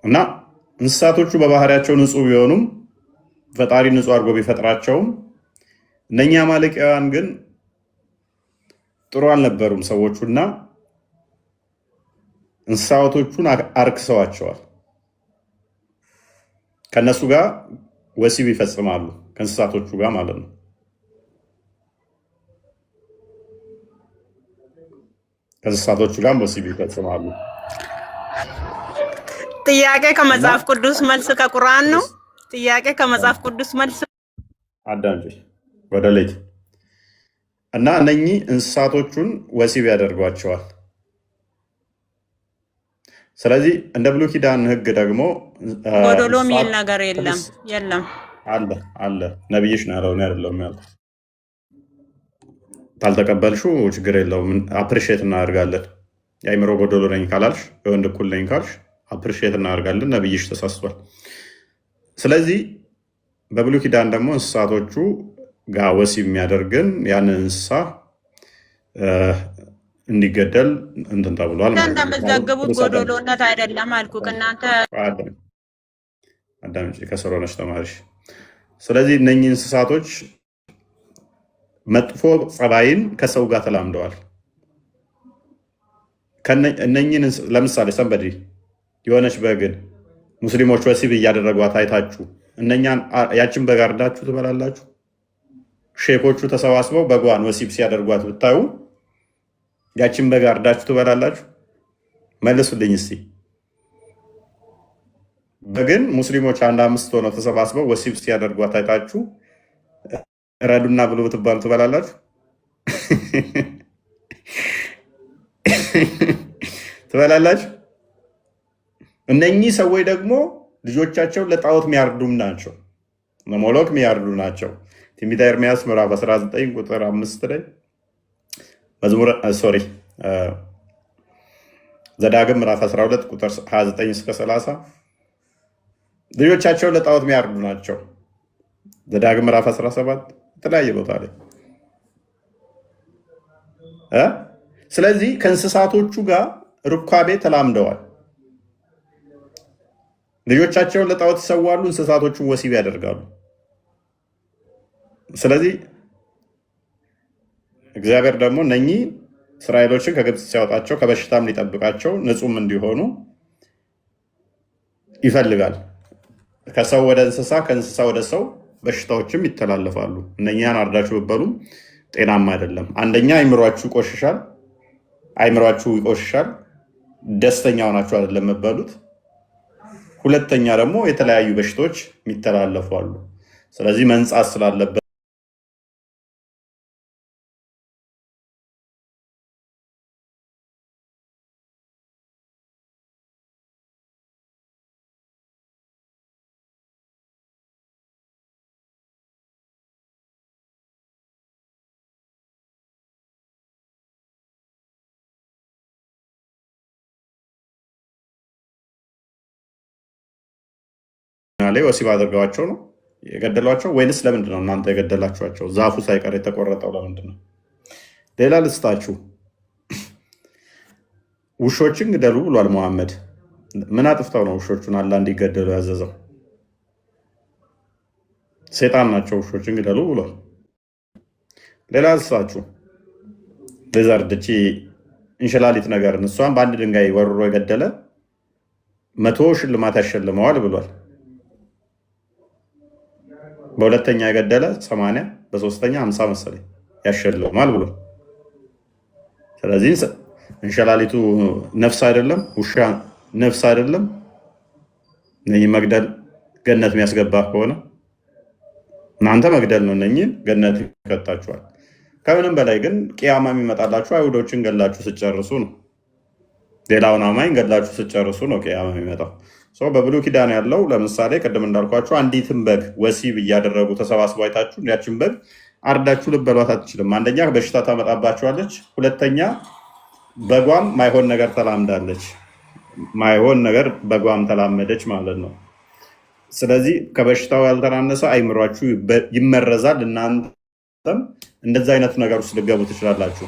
እና እንስሳቶቹ በባህሪያቸው ንጹህ ቢሆኑም ፈጣሪ ንጹህ አድርጎ ቢፈጥራቸውም እነኛ አማሌቃውያን ግን ጥሩ አልነበሩም ሰዎቹና እንስሳቶቹን አርክሰዋቸዋል። ከነሱ ጋር ወሲብ ይፈጽማሉ፣ ከእንስሳቶቹ ጋር ማለት ነው። ከእንስሳቶቹ ጋር ወሲብ ይፈጽማሉ። ጥያቄ ከመጽሐፍ ቅዱስ መልስ ከቁርአን ነው። ጥያቄ ከመጽሐፍ ቅዱስ መልስ አዳምጪ ወደ ሌት እና እነኚህ እንስሳቶቹን ወሲብ ያደርጓቸዋል። ስለዚህ እንደ ብሉይ ኪዳን ሕግ ደግሞ ጎዶሎ የሚል ነገር የለም አለ ነብይሽ ነው ያለው፣ አይደለም ያልኩት። ካልተቀበልሽው ችግር የለውም፣ አፕሪሼት እናደርጋለን። የአይምሮ ጎዶሎ ነኝ ካላልሽ፣ የወንድ እኩል ነኝ ካልሽ አፕሪሼት እናደርጋለን። ነብይሽ ተሳስቷል። ስለዚህ በብሉይ ኪዳን ደግሞ እንስሳቶቹ ጋር ወሲብ የሚያደርግን ያንን እንስሳ እንዲገደል እንትን ተብሏል። እንደምትዘግቡት ጎዶሎነት አይደለም አልኩ። እናንተ አዳምጪ፣ ከስር ሆነሽ ተማሪሽ። ስለዚህ እነኚህ እንስሳቶች መጥፎ ጸባይን ከሰው ጋር ተላምደዋል። እነኚህን ለምሳሌ ሰንበዲ የሆነች በግን ሙስሊሞች ወሲብ እያደረጓት አይታችሁ እነኛን ያችን በግ አርዳችሁ ትበላላችሁ? ሼኮቹ ተሰባስበው በጓን ወሲብ ሲያደርጓት ብታዩ ያችን በግ አርዳችሁ ትበላላችሁ? መልሱልኝ እስቲ። በግን ሙስሊሞች 1-5 ሆነው ተሰባስበው ወሲብ ሲያደርጓት አይታችሁ ረዱና ብሎ ብትባሉ ትበላላችሁ? ትበላላችሁ? እነኚህ ሰዎች ደግሞ ልጆቻቸውን ለጣዖት የሚያርዱም ናቸው፣ ለሞሎክ የሚያርዱ ናቸው። ትንቢተ ኤርምያስ ምዕራፍ 19 ቁጥር 5 ላይ ዘዳግም ምዕራፍ 12 ቁጥር 29 እስከ 30 ልጆቻቸውን ለጣዖት የሚያርዱ ናቸው። ዘዳግም ምዕራፍ 17 የተለያየ ቦታ ላይ ስለዚህ ከእንስሳቶቹ ጋር ሩካቤ ተላምደዋል። ልጆቻቸውን ለጣዖት ይሰዋሉ፣ እንስሳቶቹን ወሲብ ያደርጋሉ። ስለዚህ እግዚአብሔር ደግሞ እነኚህ እስራኤሎችን ከግብፅ ሲያወጣቸው ከበሽታም ሊጠብቃቸው ንጹሕም እንዲሆኑ ይፈልጋል። ከሰው ወደ እንስሳ፣ ከእንስሳ ወደ ሰው በሽታዎችም ይተላለፋሉ። እነኛን አርዳችሁ ብበሉም ጤናማ አይደለም። አንደኛ አይምሯችሁ ይቆሽሻል፣ ደስተኛ ሆናችሁ አይደለም የምትበሉት። ሁለተኛ ደግሞ የተለያዩ በሽታዎች የሚተላለፉ አሉ። ስለዚህ መንጻት ስላለበት ላይ ወሲብ አድርገዋቸው ነው የገደሏቸው ወይንስ ለምንድን ነው እናንተ የገደላችኋቸው? ዛፉ ሳይቀር የተቆረጠው ለምንድን ነው? ሌላ ልስጣችሁ። ውሾችን ግደሉ ብሏል መሐመድ። ምን አጥፍተው ነው ውሾቹን አላህ እንዲገደሉ ያዘዘው? ሴጣን ናቸው ውሾችን ግደሉ ብሏል። ሌላ ልስጣችሁ። ሌዘርድ እቺ እንሽላሊት ነገርን እሷን በአንድ ድንጋይ ወርሮ የገደለ 100 ሽልማት ያሸልመዋል ብሏል። በሁለተኛ የገደለ 80 በሶስተኛ 50 መሰለኝ ያሸልማል ብሏል። ስለዚህ እንሽላሊቱ ነፍስ አይደለም፣ ውሻ ነፍስ አይደለም። እነኝህ መግደል ገነት የሚያስገባ ከሆነ እናንተ መግደል ነው፣ እነኝህን ገነት ይከታችኋል። ከምንም በላይ ግን ቅያማ የሚመጣላችሁ አይሁዶችን ገላችሁ ስጨርሱ ነው። ሌላውን አማኝ ገላችሁ ስጨርሱ ነው ቅያማ የሚመጣው። በብሉይ ኪዳን ያለው ለምሳሌ ቅድም እንዳልኳችሁ አንዲትን በግ ወሲብ እያደረጉ ተሰባስበው አይታችሁ ያችን በግ አርዳችሁ ልበሏት አትችልም። አንደኛ በሽታ ታመጣባችኋለች፣ ሁለተኛ በጓም ማይሆን ነገር ተላምዳለች። ማይሆን ነገር በጓም ተላመደች ማለት ነው። ስለዚህ ከበሽታው ያልተናነሰ አይምሯችሁ ይመረዛል። እናንተም እንደዚህ አይነት ነገር ውስጥ ልገቡ ትችላላችሁ።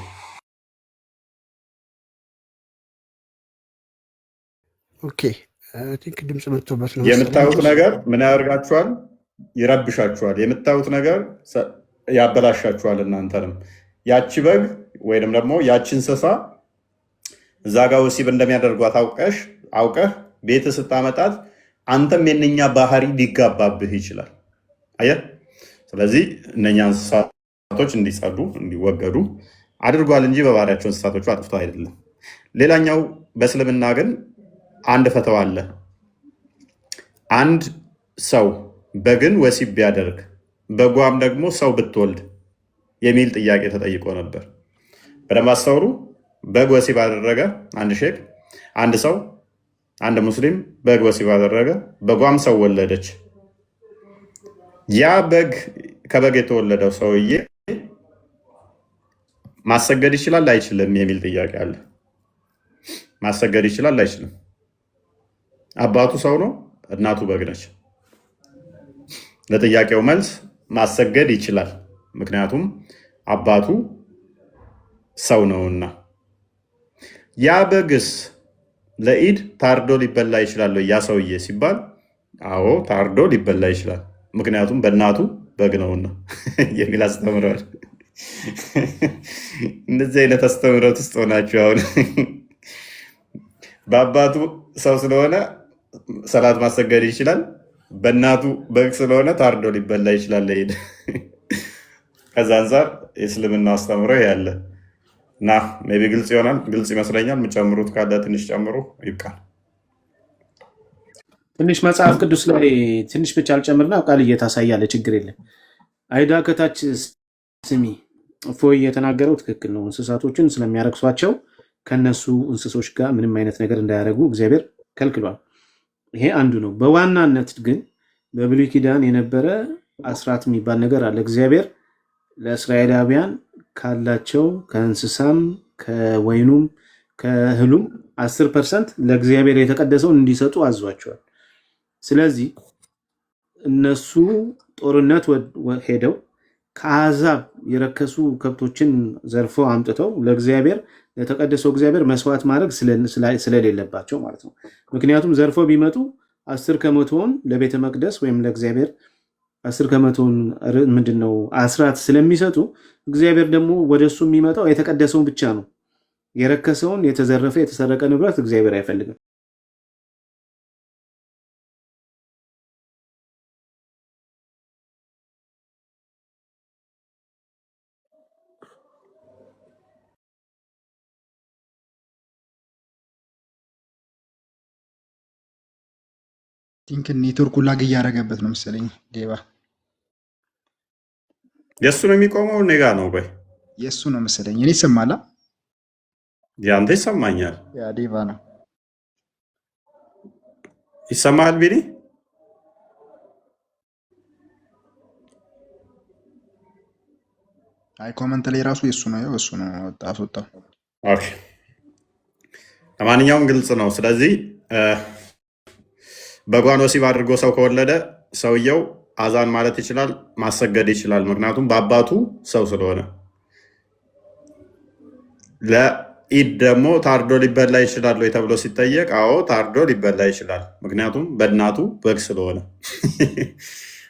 ኦኬ ቲንክ ድምጽ መጥቶበት ነው። የምታዩት ነገር ምን ያደርጋችኋል? ይረብሻችኋል። የምታዩት ነገር ያበላሻችኋል እናንተንም። ያቺ በግ ወይንም ደግሞ ያቺ እንስሳ እዛ ጋ ወሲብ እንደሚያደርጓት አውቀህ ቤት ስታመጣት አንተም የእነኛ ባህሪ ሊጋባብህ ይችላል። አየህ። ስለዚህ እነኛ እንስሳቶች እንዲጸዱ እንዲወገዱ አድርጓል እንጂ በባህሪያቸው እንስሳቶቹ አጥፍተው አይደለም። ሌላኛው በእስልምና ግን አንድ ፈተዋ አለ። አንድ ሰው በግን ወሲብ ቢያደርግ በጓም ደግሞ ሰው ብትወልድ የሚል ጥያቄ ተጠይቆ ነበር። በደንብ አስተውሉ። በግ ወሲብ አደረገ አንድ ሼክ፣ አንድ ሰው አንድ ሙስሊም በግ ወሲብ አደረገ፣ በጓም ሰው ወለደች። ያ በግ ከበግ የተወለደው ሰውዬ ማሰገድ ይችላል አይችልም የሚል ጥያቄ አለ። ማሰገድ ይችላል አይችልም? አባቱ ሰው ነው፣ እናቱ በግ ነች። ለጥያቄው መልስ ማሰገድ ይችላል፣ ምክንያቱም አባቱ ሰው ነውና። ያ በግስ ለኢድ ታርዶ ሊበላ ይችላል ያ ሰውዬ ሲባል፣ አዎ ታርዶ ሊበላ ይችላል፣ ምክንያቱም በእናቱ በግ ነውና የሚል አስተምረዋል። እንደዚህ አይነት አስተምረት ውስጥ ሆናችሁ አሁን በአባቱ ሰው ስለሆነ ሰላት ማሰገድ ይችላል፣ በእናቱ በግ ስለሆነ ታርዶ ሊበላ ይችላል ለኢድ። ከዛ አንጻር የእስልምና አስተምሮ ያለ እና ሜይ ቢ ግልጽ ይሆናል። ግልጽ ይመስለኛል። የምጨምሩት ካለ ትንሽ ጨምሩ፣ ይብቃል። ትንሽ መጽሐፍ ቅዱስ ላይ ትንሽ ብቻ አልጨምርና ቃል እየታሳያለ ችግር የለም። አይዳ ከታች ስሚ፣ እፎይ የተናገረው ትክክል ነው። እንስሳቶችን ስለሚያረክሷቸው ከነሱ እንስሶች ጋር ምንም አይነት ነገር እንዳያደርጉ እግዚአብሔር ከልክሏል። ይሄ አንዱ ነው። በዋናነት ግን በብሉይ ኪዳን የነበረ አስራት የሚባል ነገር አለ። እግዚአብሔር ለእስራኤላውያን ካላቸው ከእንስሳም ከወይኑም ከእህሉም 10% ለእግዚአብሔር የተቀደሰውን እንዲሰጡ አዟቸዋል። ስለዚህ እነሱ ጦርነት ሄደው ከአሕዛብ የረከሱ ከብቶችን ዘርፈው አምጥተው ለእግዚአብሔር ለተቀደሰው እግዚአብሔር መስዋዕት ማድረግ ስለሌለባቸው ማለት ነው። ምክንያቱም ዘርፈው ቢመጡ 10% ለቤተ መቅደስ ወይም ለእግዚአብሔር 10% ምንድነው አስራት ስለሚሰጡ እግዚአብሔር ደግሞ ወደሱ የሚመጣው የተቀደሰውን ብቻ ነው። የረከሰውን የተዘረፈ የተሰረቀ ንብረት እግዚአብሔር አይፈልግም። ቲንክ ኔትወርኩ ላግ እያደረገበት ነው መሰለኝ። ዴባ የእሱ ነው የሚቆመው፣ እኔ ጋ ነው። ቆይ የእሱ ነው መሰለኝ። እኔ ይሰማላ? ያንተ ይሰማኛል። ያ ዴባ ነው። ይሰማል ቢኒ? አይ ኮመንት ላይ ራሱ የእሱ ነው። ያው እሱ ነው አስወጣው። ኦኬ፣ ለማንኛውም ግልጽ ነው። ስለዚህ በጓን ወሲብ አድርጎ ሰው ከወለደ ሰውየው አዛን ማለት ይችላል፣ ማሰገድ ይችላል። ምክንያቱም በአባቱ ሰው ስለሆነ። ለኢድ ደግሞ ታርዶ ሊበላ ይችላል ወይ ተብሎ ሲጠየቅ፣ አዎ ታርዶ ሊበላ ይችላል። ምክንያቱም በእናቱ በግ ስለሆነ።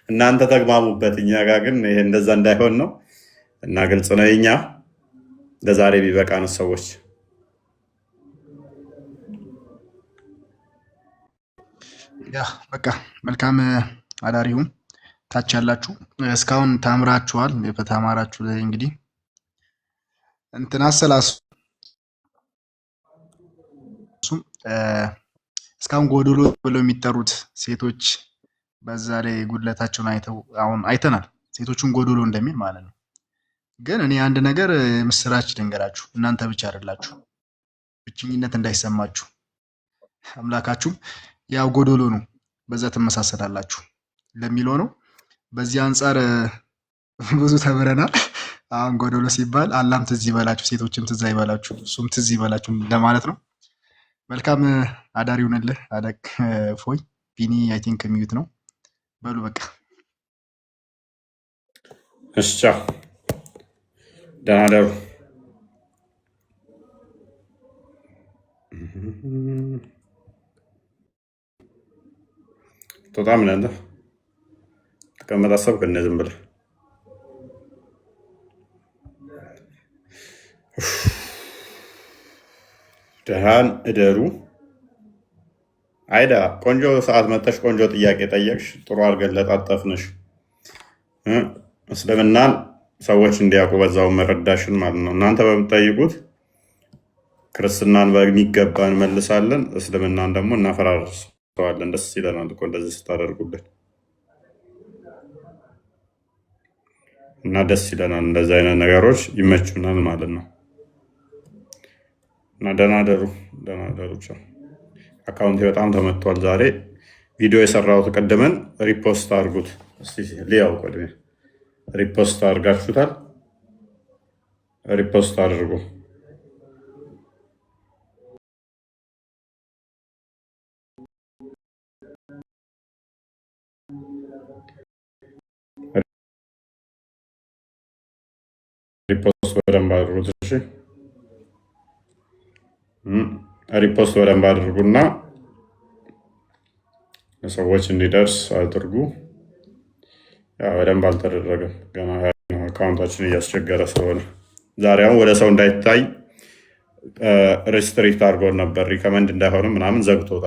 እናንተ ተግማሙበት። እኛ ጋር ግን ይሄ እንደዛ እንዳይሆን ነው እና ግልጽ ነው። የኛ ለዛሬ ቢበቃን ሰዎች ያ በቃ መልካም አዳሪሁን። ታች ያላችሁ እስካሁን ታምራችኋል። በተማራችሁ ላይ እንግዲህ እንትን አሰላሱ እስካሁን ጎዶሎ ብለው የሚጠሩት ሴቶች በዛ ላይ ጉድለታቸውን አይተው አሁን አይተናል። ሴቶቹን ጎዶሎ እንደሚል ማለት ነው። ግን እኔ አንድ ነገር ምስራች ልንገራችሁ፣ እናንተ ብቻ አይደላችሁ፣ ብቸኝነት እንዳይሰማችሁ። አምላካችሁም ያው ጎዶሎ ነው፣ በዛ ትመሳሰላላችሁ ለሚለው ነው። በዚህ አንጻር ብዙ ተምረናል። አሁን ጎዶሎ ሲባል አላም ትዝ ይበላችሁ፣ ሴቶችም ትዝ አይበላችሁ፣ እሱም ትዝ ይበላችሁ ለማለት ነው። መልካም አዳር ይሁንልህ። አለቅ ፎይ ቢኒ አይ ቲንክ ሚዩት ነው። በሉ በቃ እሺ፣ ደህና ደሩ። ቶጣ ምን አለ ተቀመጥ አሰብክ እነ ዝም ብለህ ደህና እደሩ። አይዳ ቆንጆ ሰዓት መተሽ ቆንጆ ጥያቄ ጠየቅሽ። ጥሩ አድርገን ለጣጠፍንሽ እስልምናን ሰዎች እንዲያውቁ በዛው መረዳሽን ማለት ነው። እናንተ በምትጠይቁት ክርስትናን በሚገባ እንመልሳለን፣ እስልምናን ደግሞ እናፈራርሰዋለን። ደስ ይለናል እኮ እንደዚህ ስታደርጉልን እና ደስ ይለናል። እንደዚህ አይነት ነገሮች ይመቹናል ማለት ነው። እና ደህና ደሩ፣ ደህና ደሩ። አካውንቴ በጣም ተመቷል ዛሬ። ቪዲዮ የሰራሁት ቀድመን ሪፖስት አድርጉት። ሊያው ቀድሜ ሪፖስት አድርጋችሁታል። ሪፖስት አድርጉ። ሪፖስት በደንብ አድርጉት። እሺ ሪፖስት በደንብ አድርጉና ለሰዎች እንዲደርስ አድርጉ። በደንብ አልተደረገም ገና አካውንታችን እያስቸገረ ስለሆነ ዛሬ አሁን ወደ ሰው እንዳይታይ ሬስትሪክት አድርጎን ነበር። ሪከመንድ እንዳይሆንም ምናምን ዘግቶታል።